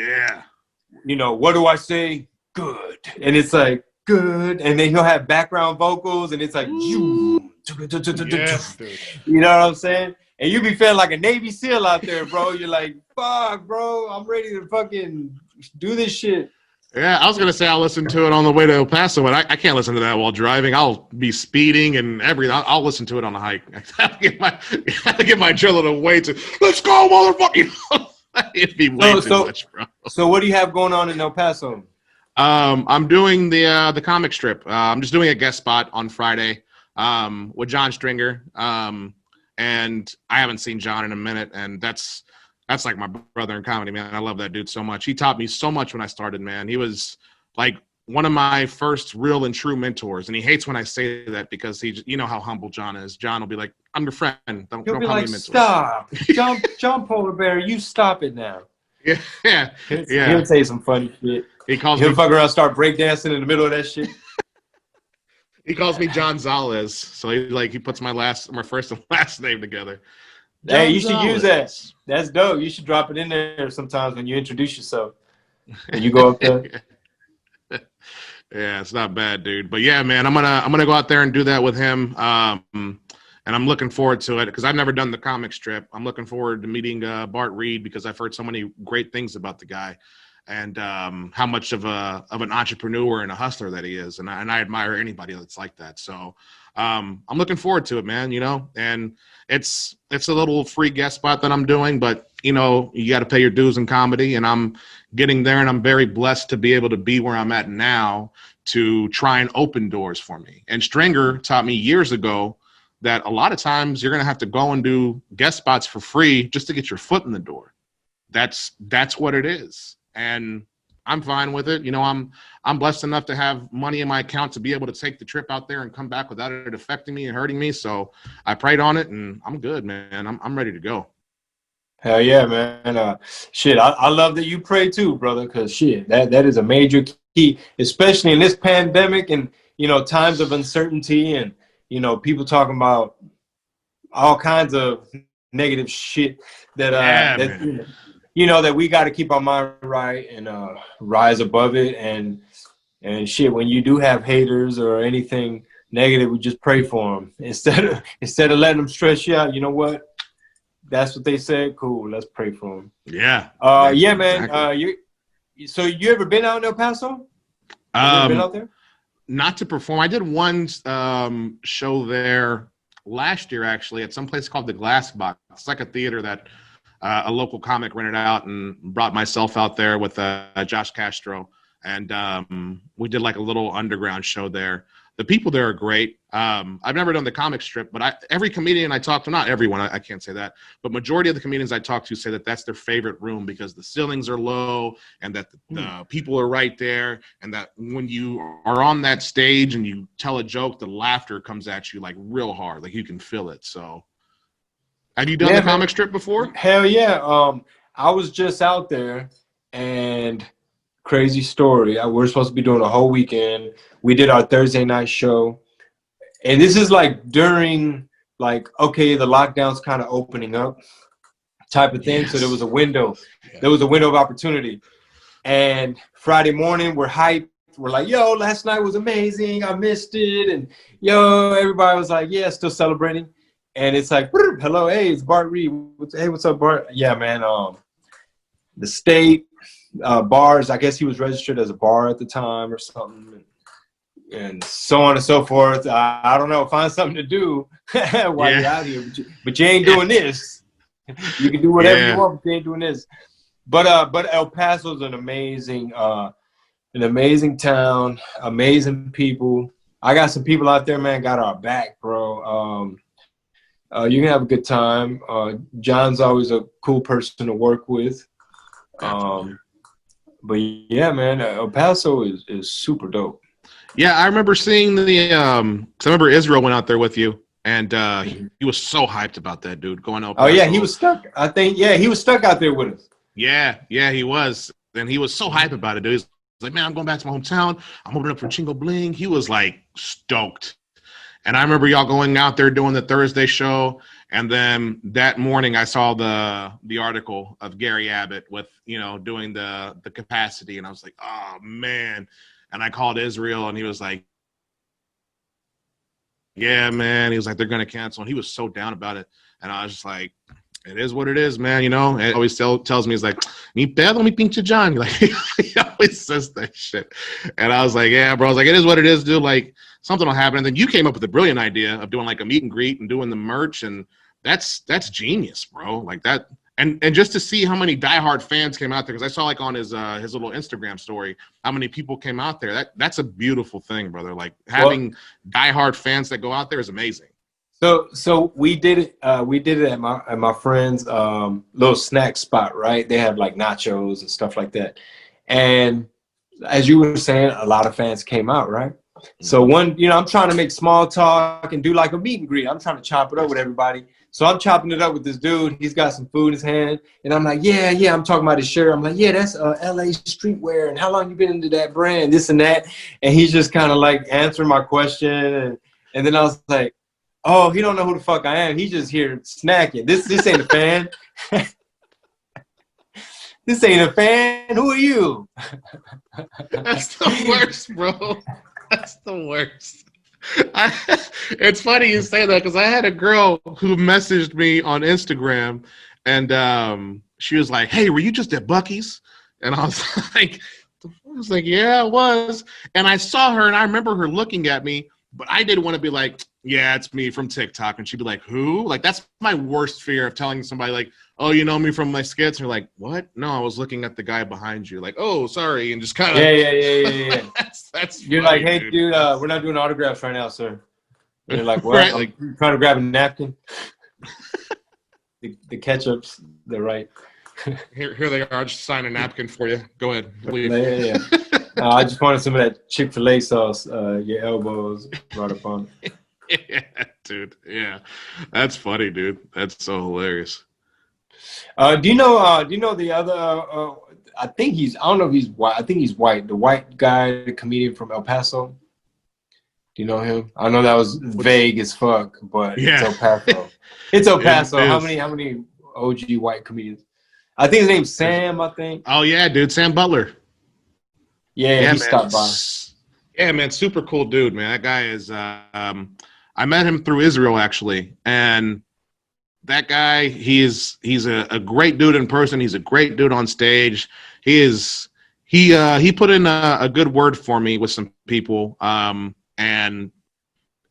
what do I say? Good. And it's like, good. And then he'll have background vocals, and it's like, you know what I'm saying? And you be feeling like a Navy SEAL out there, bro. You're like, fuck, bro, I'm ready to fucking do this shit. Yeah, I was going to say I'll listen to it on the way to El Paso, but I can't listen to that while driving. I'll be speeding and everything. I'll listen to it on the hike. I have to get my adrenaline away to, let's go, motherfucker. It'd be way too much, bro. So what do you have going on in El Paso? I'm doing the comic strip. I'm just doing a guest spot on Friday with John Stringer. And I haven't seen John in a minute, and that's like my brother in comedy, man. I love that dude so much. He taught me so much when I started, man. He was like one of my first real and true mentors, and he hates when I say that because you know how humble John is. John will be like, "I'm your friend. Don't call me a mentor." Stop, John Polar Bear, you stop it now. Yeah. He'll say some funny shit. He'll fuck around, start breakdancing in the middle of that shit. He calls me John Zales, so he puts my first and last name together. John Hey, you should Zales. Use that. That's dope. You should drop it in there sometimes when you introduce yourself. And you go up there. Yeah, it's not bad, dude. But yeah, man, I'm gonna go out there and do that with him. And I'm looking forward to it because I've never done the comic strip. I'm looking forward to meeting Bart Reed because I've heard so many great things about the guy and how much of an entrepreneur and a hustler that he is. And I admire anybody that's like that. So I'm looking forward to it, man, and it's a little free guest spot that I'm doing, but you got to pay your dues in comedy, and I'm getting there, and I'm very blessed to be able to be where I'm at now to try and open doors for me. And Stringer taught me years ago that a lot of times you're going to have to go and do guest spots for free just to get your foot in the door. That's what it is. And I'm fine with it. I'm blessed enough to have money in my account to be able to take the trip out there and come back without it affecting me and hurting me. So I prayed on it, and I'm good, man. I'm ready to go. Hell yeah, man. Shit, I love that you pray too, brother, because shit, that is a major key, especially in this pandemic and, times of uncertainty and, people talking about all kinds of negative shit that, that we got to keep our mind right and rise above it. And shit, when you do have haters or anything negative, we just pray for them instead of letting them stress you out. You know what? That's what they said. Cool. Let's pray for them. Yeah. Yeah, man. Exactly. So you ever been out in El Paso? Ever been out there? Not to perform. I did one show there last year, actually, at some place called the Glass Box. It's like a theater that a local comic rented out, and brought myself out there with Josh Castro. And we did like a little underground show there. The people there are great. I've never done the comic strip, but every comedian I talk to, not everyone, I can't say that, but majority of the comedians I talk to say that that's their favorite room because the ceilings are low and that the people are right there, and that when you are on that stage and you tell a joke, the laughter comes at you like real hard, like you can feel it. So have you done the comic strip before? Hell yeah. I was just out there, and crazy story. We're supposed to be doing a whole weekend. We did our Thursday night show. And this is like during, okay, the lockdown's kind of opening up type of thing. Yes. So there was a window. Yeah. There was a window of opportunity. And Friday morning, we're hyped. We're like, yo, last night was amazing. I missed it. And yo, everybody was like, yeah, still celebrating. And it's like, hello, hey, it's Bart Reed. Hey, what's up, Bart? Yeah, man. The state bars, I guess he was registered as a bar at the time or something. And so on and so forth. I don't know. Find something to do while you're out here. But you ain't doing this. You can do whatever you want, but you ain't doing this. But El Paso's an amazing town, amazing people. I got some people out there, man, got our back, bro. You can have a good time. John's always a cool person to work with. But yeah, man, El Paso is super dope. Yeah, I remember seeing the 'cause I remember Israel went out there with you, and he was so hyped about that, dude, going to El Paso. Oh yeah, he was stuck. I think he was stuck out there with us. Yeah, he was, and he was so hyped about it, dude. He's like, man, I'm going back to my hometown. I'm opening up for Chingo Bling. He was like stoked. And I remember y'all going out there doing the Thursday show. And then that morning I saw the article of Gary Abbott with, doing the capacity. And I was like, oh, man. And I called Israel and he was like, yeah, man. He was like, they're going to cancel. And he was so down about it. And I was just like, it is what it is, man. It always tells me, he's like, ni pedo, mi pinche John. Like, he always says that shit. And I was like, yeah, bro. I was like, it is what it is, dude. Like, something will happen. And then you came up with a brilliant idea of doing like a meet and greet and doing the merch. And that's genius, bro. Like that. And just to see how many diehard fans came out there, because I saw like on his little Instagram story, how many people came out there. That's a beautiful thing, brother. Like having diehard fans that go out there is amazing. So we did it. We did it at my friend's little snack spot, right? They have like nachos and stuff like that. And as you were saying, a lot of fans came out, right? So I'm trying to make small talk and do like a meet and greet. I'm trying to chop it up with everybody. So I'm chopping it up with this dude. He's got some food in his hand, and I'm like, yeah. I'm talking about his shirt. I'm like, yeah, that's LA streetwear. And how long you been into that brand? This and that. And he's just kind of like answering my question, and then I was like, oh, he don't know who the fuck I am. He's just here snacking. This ain't a fan. This ain't a fan. Who are you? That's the worst, bro. That's the worst. It's funny you say that because I had a girl who messaged me on Instagram, and she was like, hey, were you just at Buc-ee's? And I was like, yeah, I was. And I saw her, and I remember her looking at me, but I didn't want to be like, yeah, it's me from TikTok. And she'd be like, who? Like, that's my worst fear of telling somebody, like, oh, you know me from my skits. And you're like, what? No, I was looking at the guy behind you. Like, oh, sorry. And just kind of. Yeah. that's You're funny, like, hey, dude, we're not doing autographs right now, sir. And you're like, what? Right, like, trying to grab a napkin. the ketchup's the right. Here they are. Just sign a napkin for you. Go ahead. Leave. Yeah. I just wanted some of that Chick-fil-A sauce. Your elbows right up on it. Yeah, dude. Yeah, that's funny, dude. That's so hilarious. Do you know the other? I don't know if he's white. I think he's white. The white guy, the comedian from El Paso. Do you know him? I know that was vague as fuck, but yeah. It's El Paso. It's El Paso. How many OG white comedians? I think his name's Sam. I think. Oh yeah, dude, Sam Butler. Yeah, he stopped by. Yeah, man, super cool dude, man. That guy is. I met him through Israel actually, and that guy, he's a great dude in person. He's a great dude on stage. He put in a good word for me with some people, and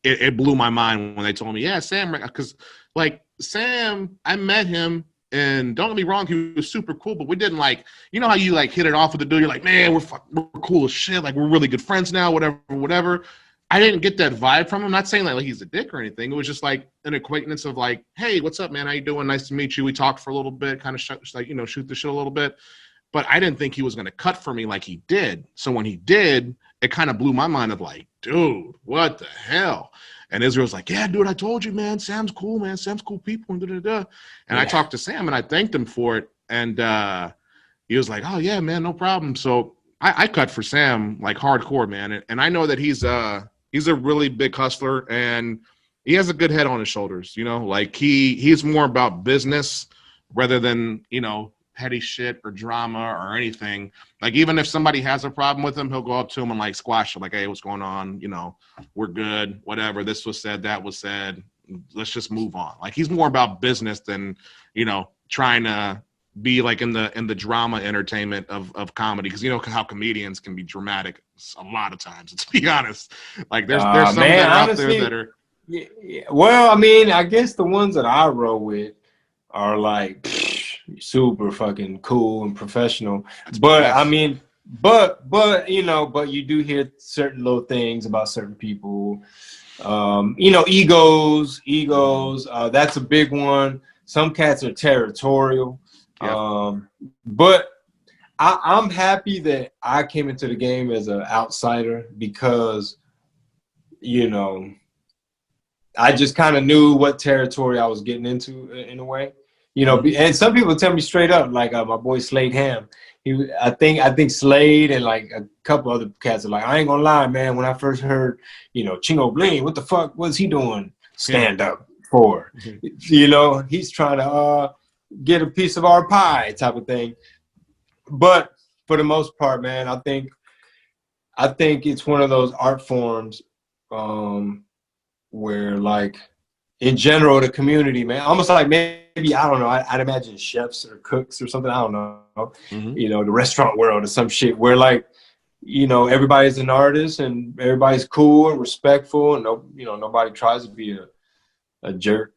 it blew my mind when they told me, yeah, Sam, because like Sam, I met him. And don't get me wrong, he was super cool, but we didn't like, you know how you like hit it off with the dude. You're like, man, we're cool as shit. Like we're really good friends now, whatever. I didn't get that vibe from him. Not saying like he's a dick or anything. It was just like an acquaintance of like, hey, what's up, man? How you doing? Nice to meet you. We talked for a little bit, kind of shoot the shit a little bit. But I didn't think he was going to cut for me like he did. So when he did, it kind of blew my mind of like, dude, what the hell? And Israel's like, yeah, dude, I told you, man. Sam's cool, man. Sam's cool people. And I talked to Sam, and I thanked him for it. And he was like, oh, yeah, man, no problem. So I cut for Sam, like, hardcore, man. And I know that he's a really big hustler, and he has a good head on his shoulders, you know? Like, he's more about business rather than, petty shit or drama or anything. Like, even if somebody has a problem with him, he'll go up to him and like squash it. Like, hey, what's going on? We're good. Whatever. This was said. That was said. Let's just move on. Like, he's more about business than, trying to be like in the drama entertainment of comedy. Cause how comedians can be dramatic a lot of times. Let's be honest. Like there's some that are out there that are. Yeah. Well, I mean, I guess the ones that I roll with are like, super fucking cool and professional. I mean, but you do hear certain little things about certain people. Egos. That's a big one. Some cats are territorial. Yeah. But I'm happy that I came into the game as an outsider because, you know, I just kind of knew what territory I was getting into in a way, you know. And some people tell me straight up, like my boy Slade Ham. I think Slade and like a couple other cats are like, I ain't gonna lie, man. When I first heard, you know, Chingo Bling, what the fuck was he doing stand up for? You know, he's trying to get a piece of our pie type of thing. But for the most part, man, I think it's one of those art forms where, like, in general, the community, man, almost like maybe, I don't know, I'd imagine chefs or cooks or something, I don't know, you know, the restaurant world or some shit where, like, you know, everybody's an artist and everybody's cool and respectful and you know, nobody tries to be a jerk.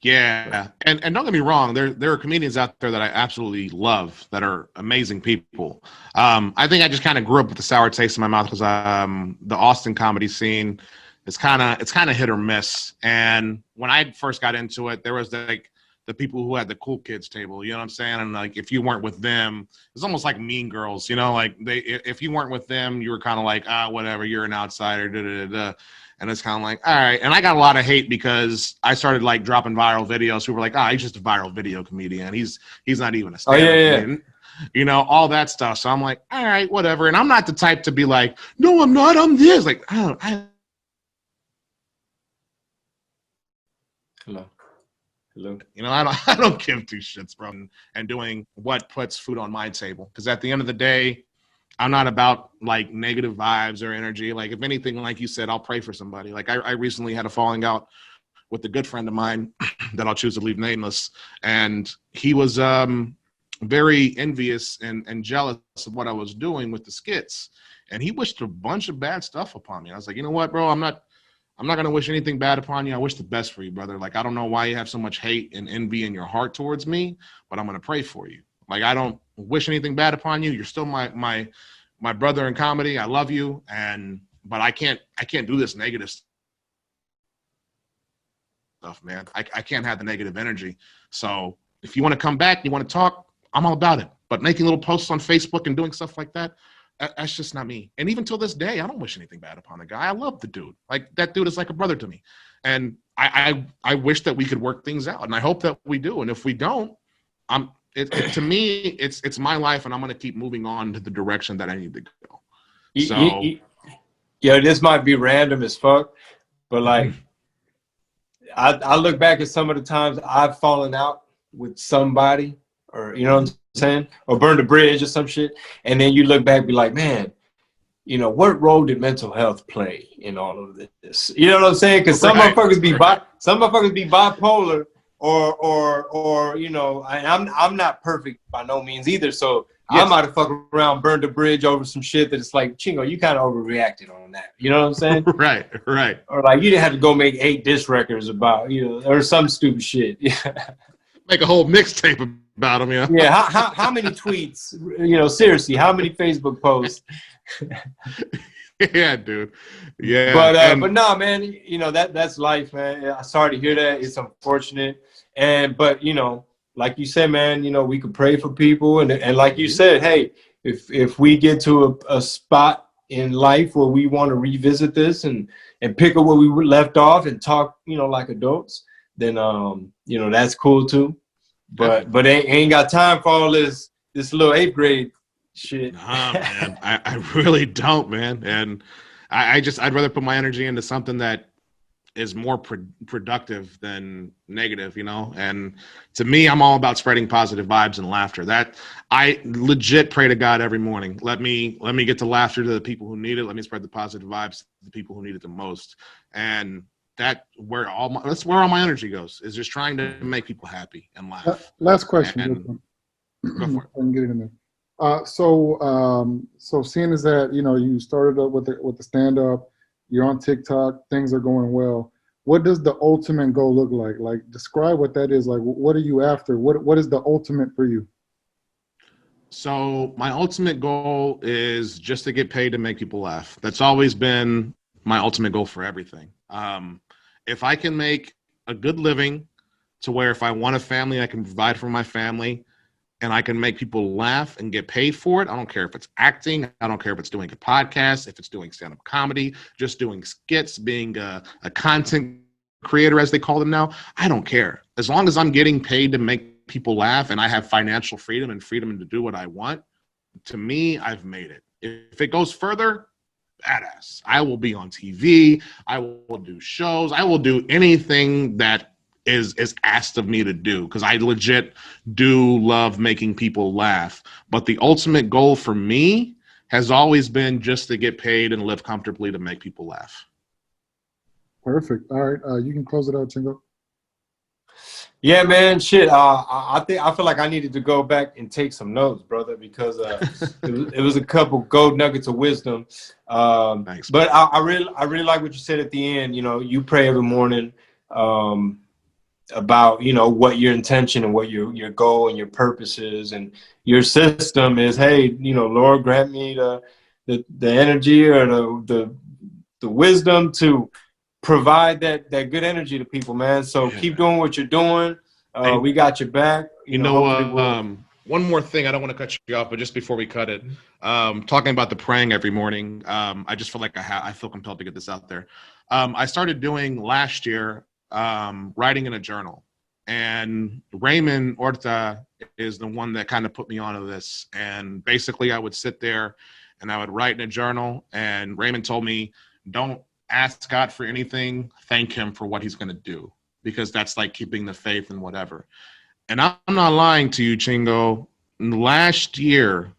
Yeah, and don't get me wrong, there are comedians out there that I absolutely love that are amazing people. I think I just kind of grew up with a sour taste in my mouth because the Austin comedy scene is kind of hit or miss. And when I first got into it, there was like the people who had the cool kids table, you know what I'm saying? And like if you weren't with them, it's almost like Mean Girls, you know, like if you weren't with them, you were kind of like, whatever, you're an outsider, da da da. And it's kind of like, all right. And I got a lot of hate because I started like dropping viral videos. Who were like, he's just a viral video comedian. He's not even a stand-up comedian. You know, all that stuff. So I'm like, all right, whatever. And I'm not the type to be like, no, I'm not. I'm this. Like, Hello. You know, I don't give two shits, bro. And doing what puts food on my table. Because at the end of the day, I'm not about like negative vibes or energy. Like if anything, like you said, I'll pray for somebody. Like I recently had a falling out with a good friend of mine that I'll choose to leave nameless. And he was very envious and jealous of what I was doing with the skits. And he wished a bunch of bad stuff upon me. I was like, you know what, bro, I'm not going to wish anything bad upon you. I wish the best for you, brother. Like, I don't know why you have so much hate and envy in your heart towards me, but I'm going to pray for you. Like, I don't wish anything bad upon you. You're still my brother in comedy. I love you. But I can't do this negative stuff, man. I can't have the negative energy. So if you want to come back, you want to talk, I'm all about it. But making little posts on Facebook and doing stuff like that, that's just not me. And even till this day, I don't wish anything bad upon the guy. I love the dude. Like that dude is like a brother to me. And I wish that we could work things out. And I hope that we do. And if we don't, to me, it's my life, and I'm going to keep moving on to the direction that I need to go. So, yeah, this might be random as fuck, but like, I look back at some of the times I've fallen out with somebody, or you know what I'm saying, or burned a bridge or some shit, and then you look back and be like, man, you know, what role did mental health play in all of this? You know what I'm saying? Because some motherfuckers be bipolar. Or you know, I'm not perfect by no means either. So yes. I might have fucked around, burned a bridge over some shit that it's like, Chingo, you kind of overreacted on that. You know what I'm saying? Right. Or like you didn't have to go make 8 diss records about, you know, or some stupid shit. Make a whole mixtape about them, yeah. Yeah. How many tweets? You know, seriously, how many Facebook posts? Yeah, dude. Yeah. But no, man, you know, that's life, man. I'm sorry to hear that. It's unfortunate. But you know, like you said, man, you know, we could pray for people, and like you said, hey, if we get to a spot in life where we want to revisit this and pick up where we were left off and talk, you know, like adults, then you know, that's cool too. But ain't got time for all this little 8th grade shit. Nah, man, I really don't, man. And I'd rather put my energy into something that is more productive than negative, you know. And to me, I'm all about spreading positive vibes and laughter. That I legit pray to God every morning. Let me get the laughter to the people who need it. Let me spread the positive vibes to the people who need it the most. And that's where all my energy goes, is just trying to make people happy and laugh. Last question. Go for it. I can get it in there. So seeing as that, you know, you started up with the stand-up, you're on TikTok, things are going well. What does the ultimate goal look like? Like, describe what that is. Like, what are you after? What is the ultimate for you? So my ultimate goal is just to get paid to make people laugh. That's always been my ultimate goal for everything. If I can make a good living to where if I want a family, I can provide for my family, and I can make people laugh and get paid for it, I don't care if it's acting, I don't care if it's doing a podcast, if it's doing stand-up comedy, just doing skits, being a content creator, as they call them now, I don't care. As long as I'm getting paid to make people laugh and I have financial freedom and freedom to do what I want, to me, I've made it. If it goes further, badass. I will be on TV. I will do shows. I will do anything that is asked of me to do, because I legit do love making people laugh. But the ultimate goal for me has always been just to get paid and live comfortably to make people laugh. Perfect. All right, you can close it out, Chingo. Yeah, man, shit. I feel like I needed to go back and take some notes, brother, because it was a couple gold nuggets of wisdom. Thanks. But I really like what you said at the end. You know, you pray every morning about, you know, what your intention and what your goal and your purpose is, and your system is, hey, you know, Lord, grant me the energy or the wisdom to provide that good energy to people, man. So keep doing what you're doing. We got your back. You know, one more thing. I don't want to cut you off, but just before we cut it, talking about the praying every morning, I just feel like I feel compelled to get this out there. I started doing last year, writing in a journal, and Raymond Orta is the one that kind of put me onto this. And basically, I would sit there and I would write in a journal, and Raymond told me, don't ask God for anything, thank him for what he's going to do, because that's like keeping the faith and whatever. And I'm not lying to you, Chingo. Last year,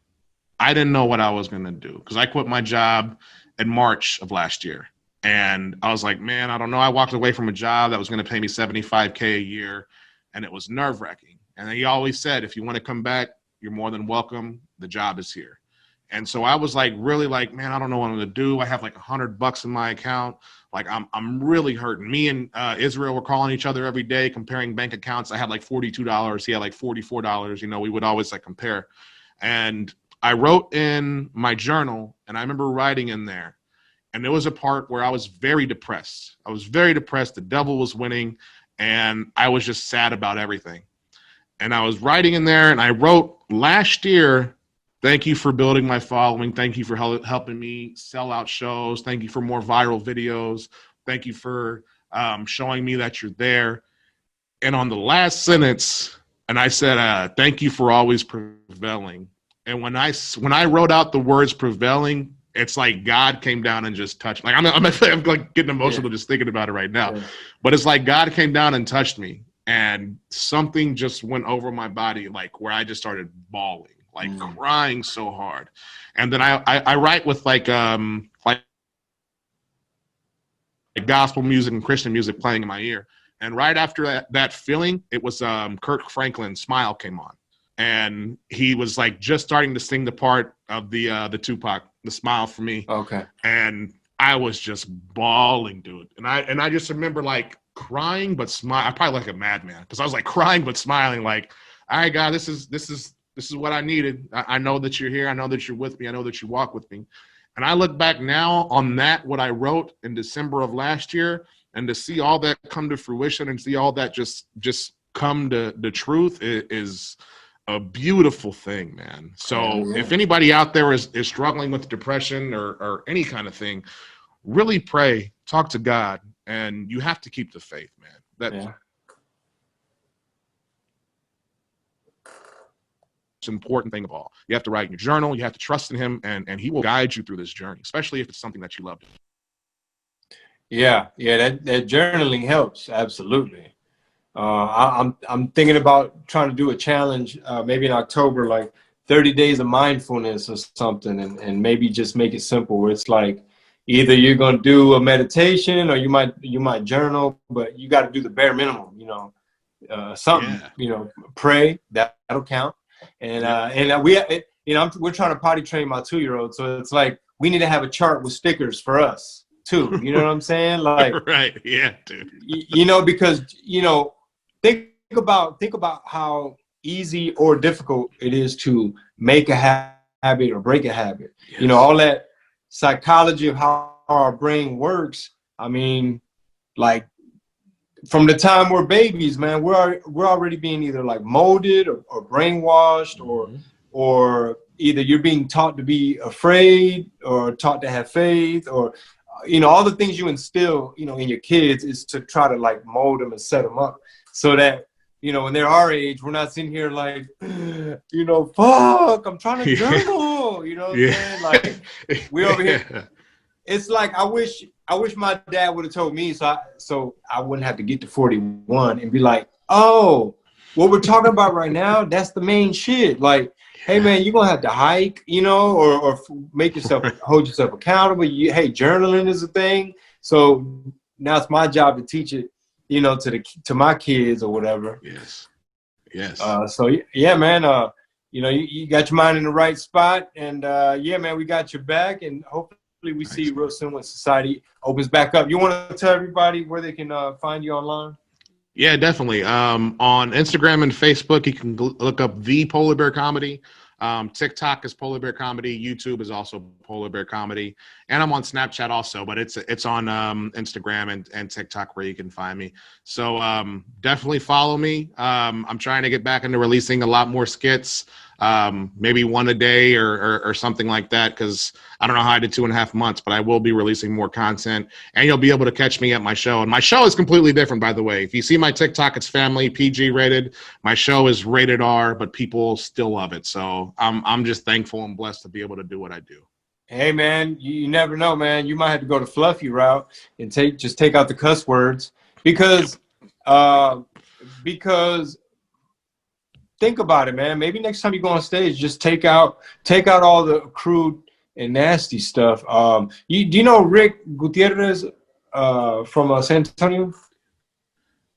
I didn't know what I was going to do, because I quit my job in March of last year. And I was like, man, I don't know. I walked away from a job that was going to pay me $75K a year, and it was nerve-wracking. And he always said, if you want to come back, you're more than welcome. The job is here. And so I was like, really like, man, I don't know what I'm going to do. I have like $100 in my account. Like I'm really hurting. Me and Israel were calling each other every day, comparing bank accounts. I had like $42. He had like $44. You know, we would always like compare. And I wrote in my journal, and I remember writing in there, and there was a part where I was very depressed. I was very depressed. The devil was winning, and I was just sad about everything. And I was writing in there, and I wrote, last year, thank you for building my following. Thank you for helping me sell out shows. Thank you for more viral videos. Thank you for showing me that you're there. And on the last sentence, and I said, thank you for always prevailing. And when I wrote out the words prevailing, it's like God came down and just touched. Like I'm like getting emotional just thinking about it right now. Yeah. But it's like God came down and touched me, and something just went over my body, like where I just started bawling. Like crying so hard. And then I write with like gospel music and Christian music playing in my ear. And right after that feeling, it was Kirk Franklin's Smile came on. And he was like just starting to sing the part of the Tupac, the Smile for Me. Okay. And I was just bawling, dude. And I just remember like crying but smile. I probably like a madman, because I was like crying but smiling, like, all right, God, this is what I needed. I know that you're here. I know that you're with me. I know that you walk with me. And I look back now on that, what I wrote in December of last year, and to see all that come to fruition and see all that just come to the truth is a beautiful thing, man. So if anybody out there is struggling with depression or any kind of thing, really pray, talk to God, and you have to keep the faith, man. Important thing of all. You have to write in your journal, you have to trust in him, and he will guide you through this journey, especially if it's something that you love. That journaling helps, absolutely. I'm thinking about trying to do a challenge maybe in October, like 30 days of mindfulness or something, and maybe just make it simple, where it's like either you're going to do a meditation or you might journal, but you got to do the bare minimum, you know, you know, pray, that'll count. And we're trying to potty train my 2-year-old, so it's like we need to have a chart with stickers for us too. You know what I'm saying? Like, right? Yeah, dude. You know, because you know, think about how easy or difficult it is to make a habit or break a habit. Yes. You know, all that psychology of how our brain works. I mean, like, from the time we're babies, man, we're already being either like molded or brainwashed, or either you're being taught to be afraid or taught to have faith, or all the things you instill, in your kids is to try to like mold them and set them up so that, when they're our age, we're not sitting here like, fuck, I'm trying to journal, you know what I'm saying? Like, we over here. It's like, I wish my dad would have told me so I wouldn't have to get to 41 and be like, oh, what we're talking about right now, that's the main shit. Like, hey man, you're gonna have to hike, or make yourself hold yourself accountable. Hey, journaling is a thing. So now it's my job to teach it, to my kids or whatever. Yes. So yeah, man. You got your mind in the right spot, and yeah, man, we got your back, and hopefully we see you real soon when society opens back up. You want to tell everybody where they can find you online? Yeah, definitely. On Instagram and Facebook, you can look up The Polar Bear Comedy. TikTok is Polar Bear Comedy. YouTube is also Polar Bear Comedy. And I'm on Snapchat also, but it's on Instagram and TikTok where you can find me. So definitely follow me. I'm trying to get back into releasing a lot more skits, maybe one a day or something like that, because I don't know how I did 2.5 months, but I will be releasing more content, and you'll be able to catch me at my show. And my show is completely different, by the way. If you see my TikTok, it's family, PG rated. My show is rated R, but people still love it. So I'm just thankful and blessed to be able to do what I do. Hey man, you never know, man. You might have to go the fluffy route and take out the cuss words, because think about it, man. Maybe next time you go on stage, just take out all the crude and nasty stuff. Do you know Rick Gutierrez from San Antonio?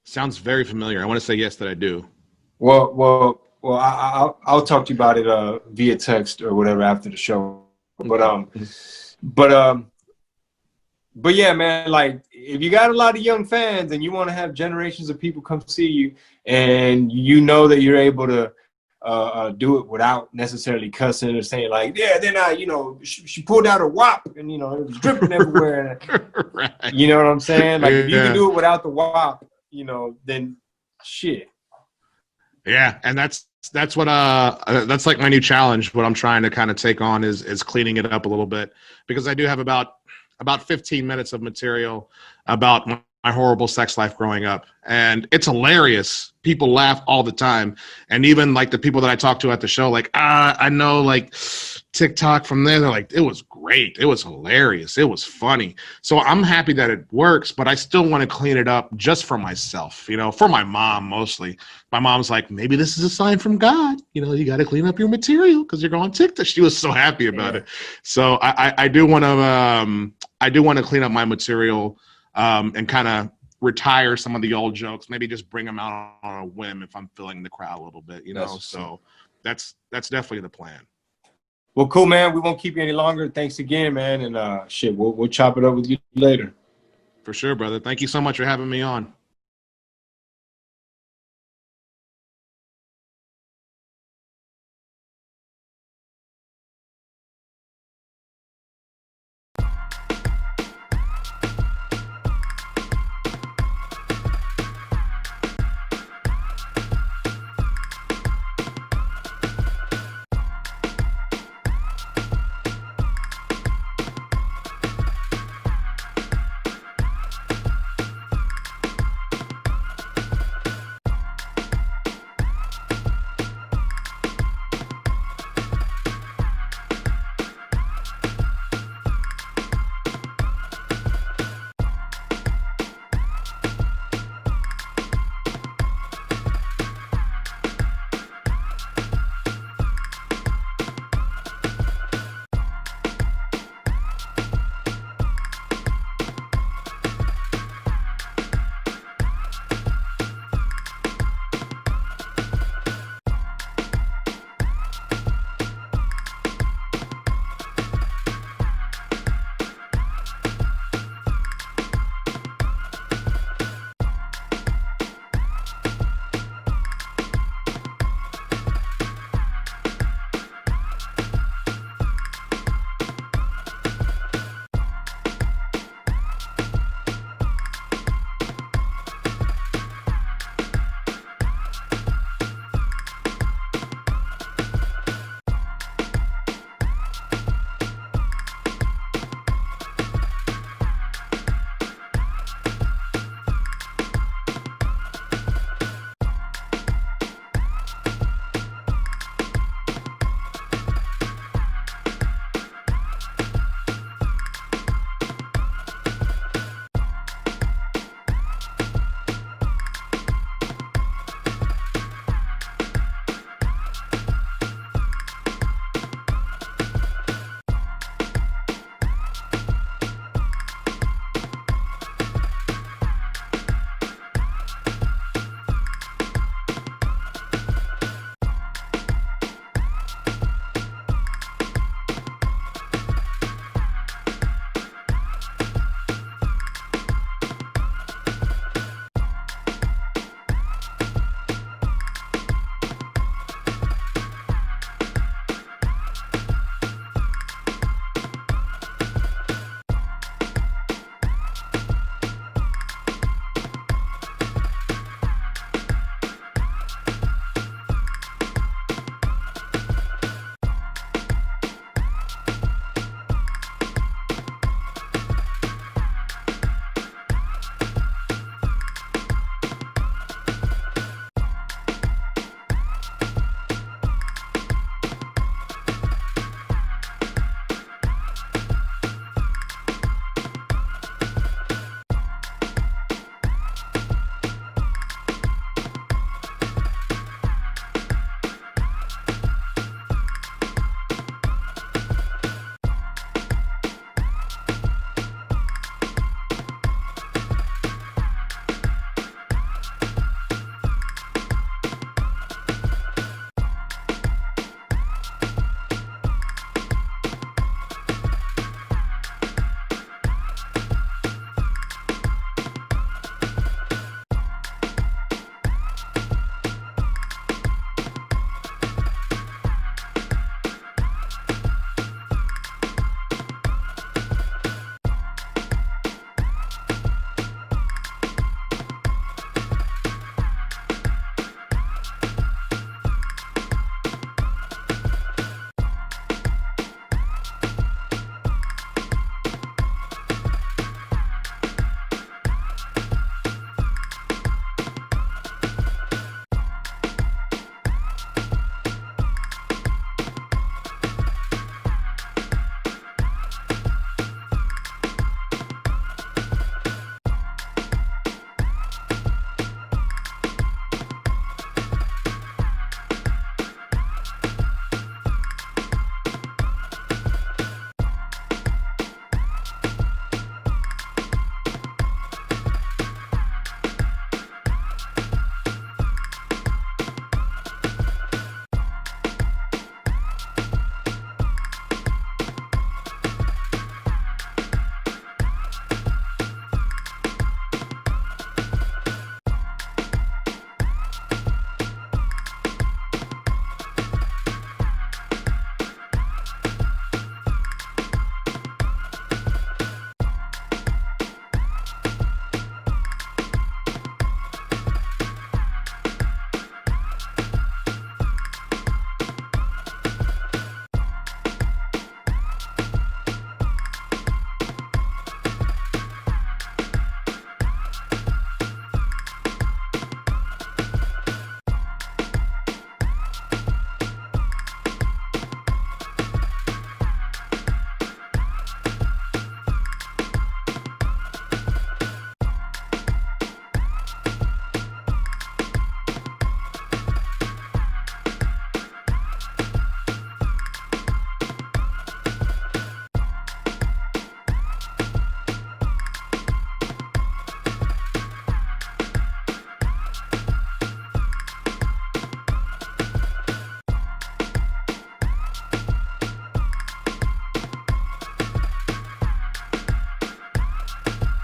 Sounds very familiar. I want to say yes that I do. Well, I'll talk to you about it via text or whatever after the show. But yeah, man, like, if you got a lot of young fans and you want to have generations of people come see you, and you know that you're able to do it without necessarily cussing or saying like, yeah, then she pulled out a wop and it was dripping everywhere. Right. You know what I'm saying? Like, if you can do it without the wop, then shit. Yeah, and that's what that's like my new challenge. What I'm trying to kind of take on is cleaning it up a little bit, because I do have about 15 minutes of material about my horrible sex life growing up, and it's hilarious. People laugh all the time, and even like the people that I talk to at the show, like, I know like TikTok from there, they're like, it was great, it was hilarious, it was funny. So I'm happy that it works, but I still want to clean it up just for myself, for my mom mostly. My mom's like, maybe this is a sign from God, you got to clean up your material because you're going TikTok. She was so happy about it. So I do want to clean up my material and kind of retire some of the old jokes, maybe just bring them out on a whim if I'm filling the crowd a little bit, so that's definitely the plan. Well, cool, man. We won't keep you any longer. Thanks again, man. And shit, we'll chop it up with you later. For sure, brother. Thank you so much for having me on.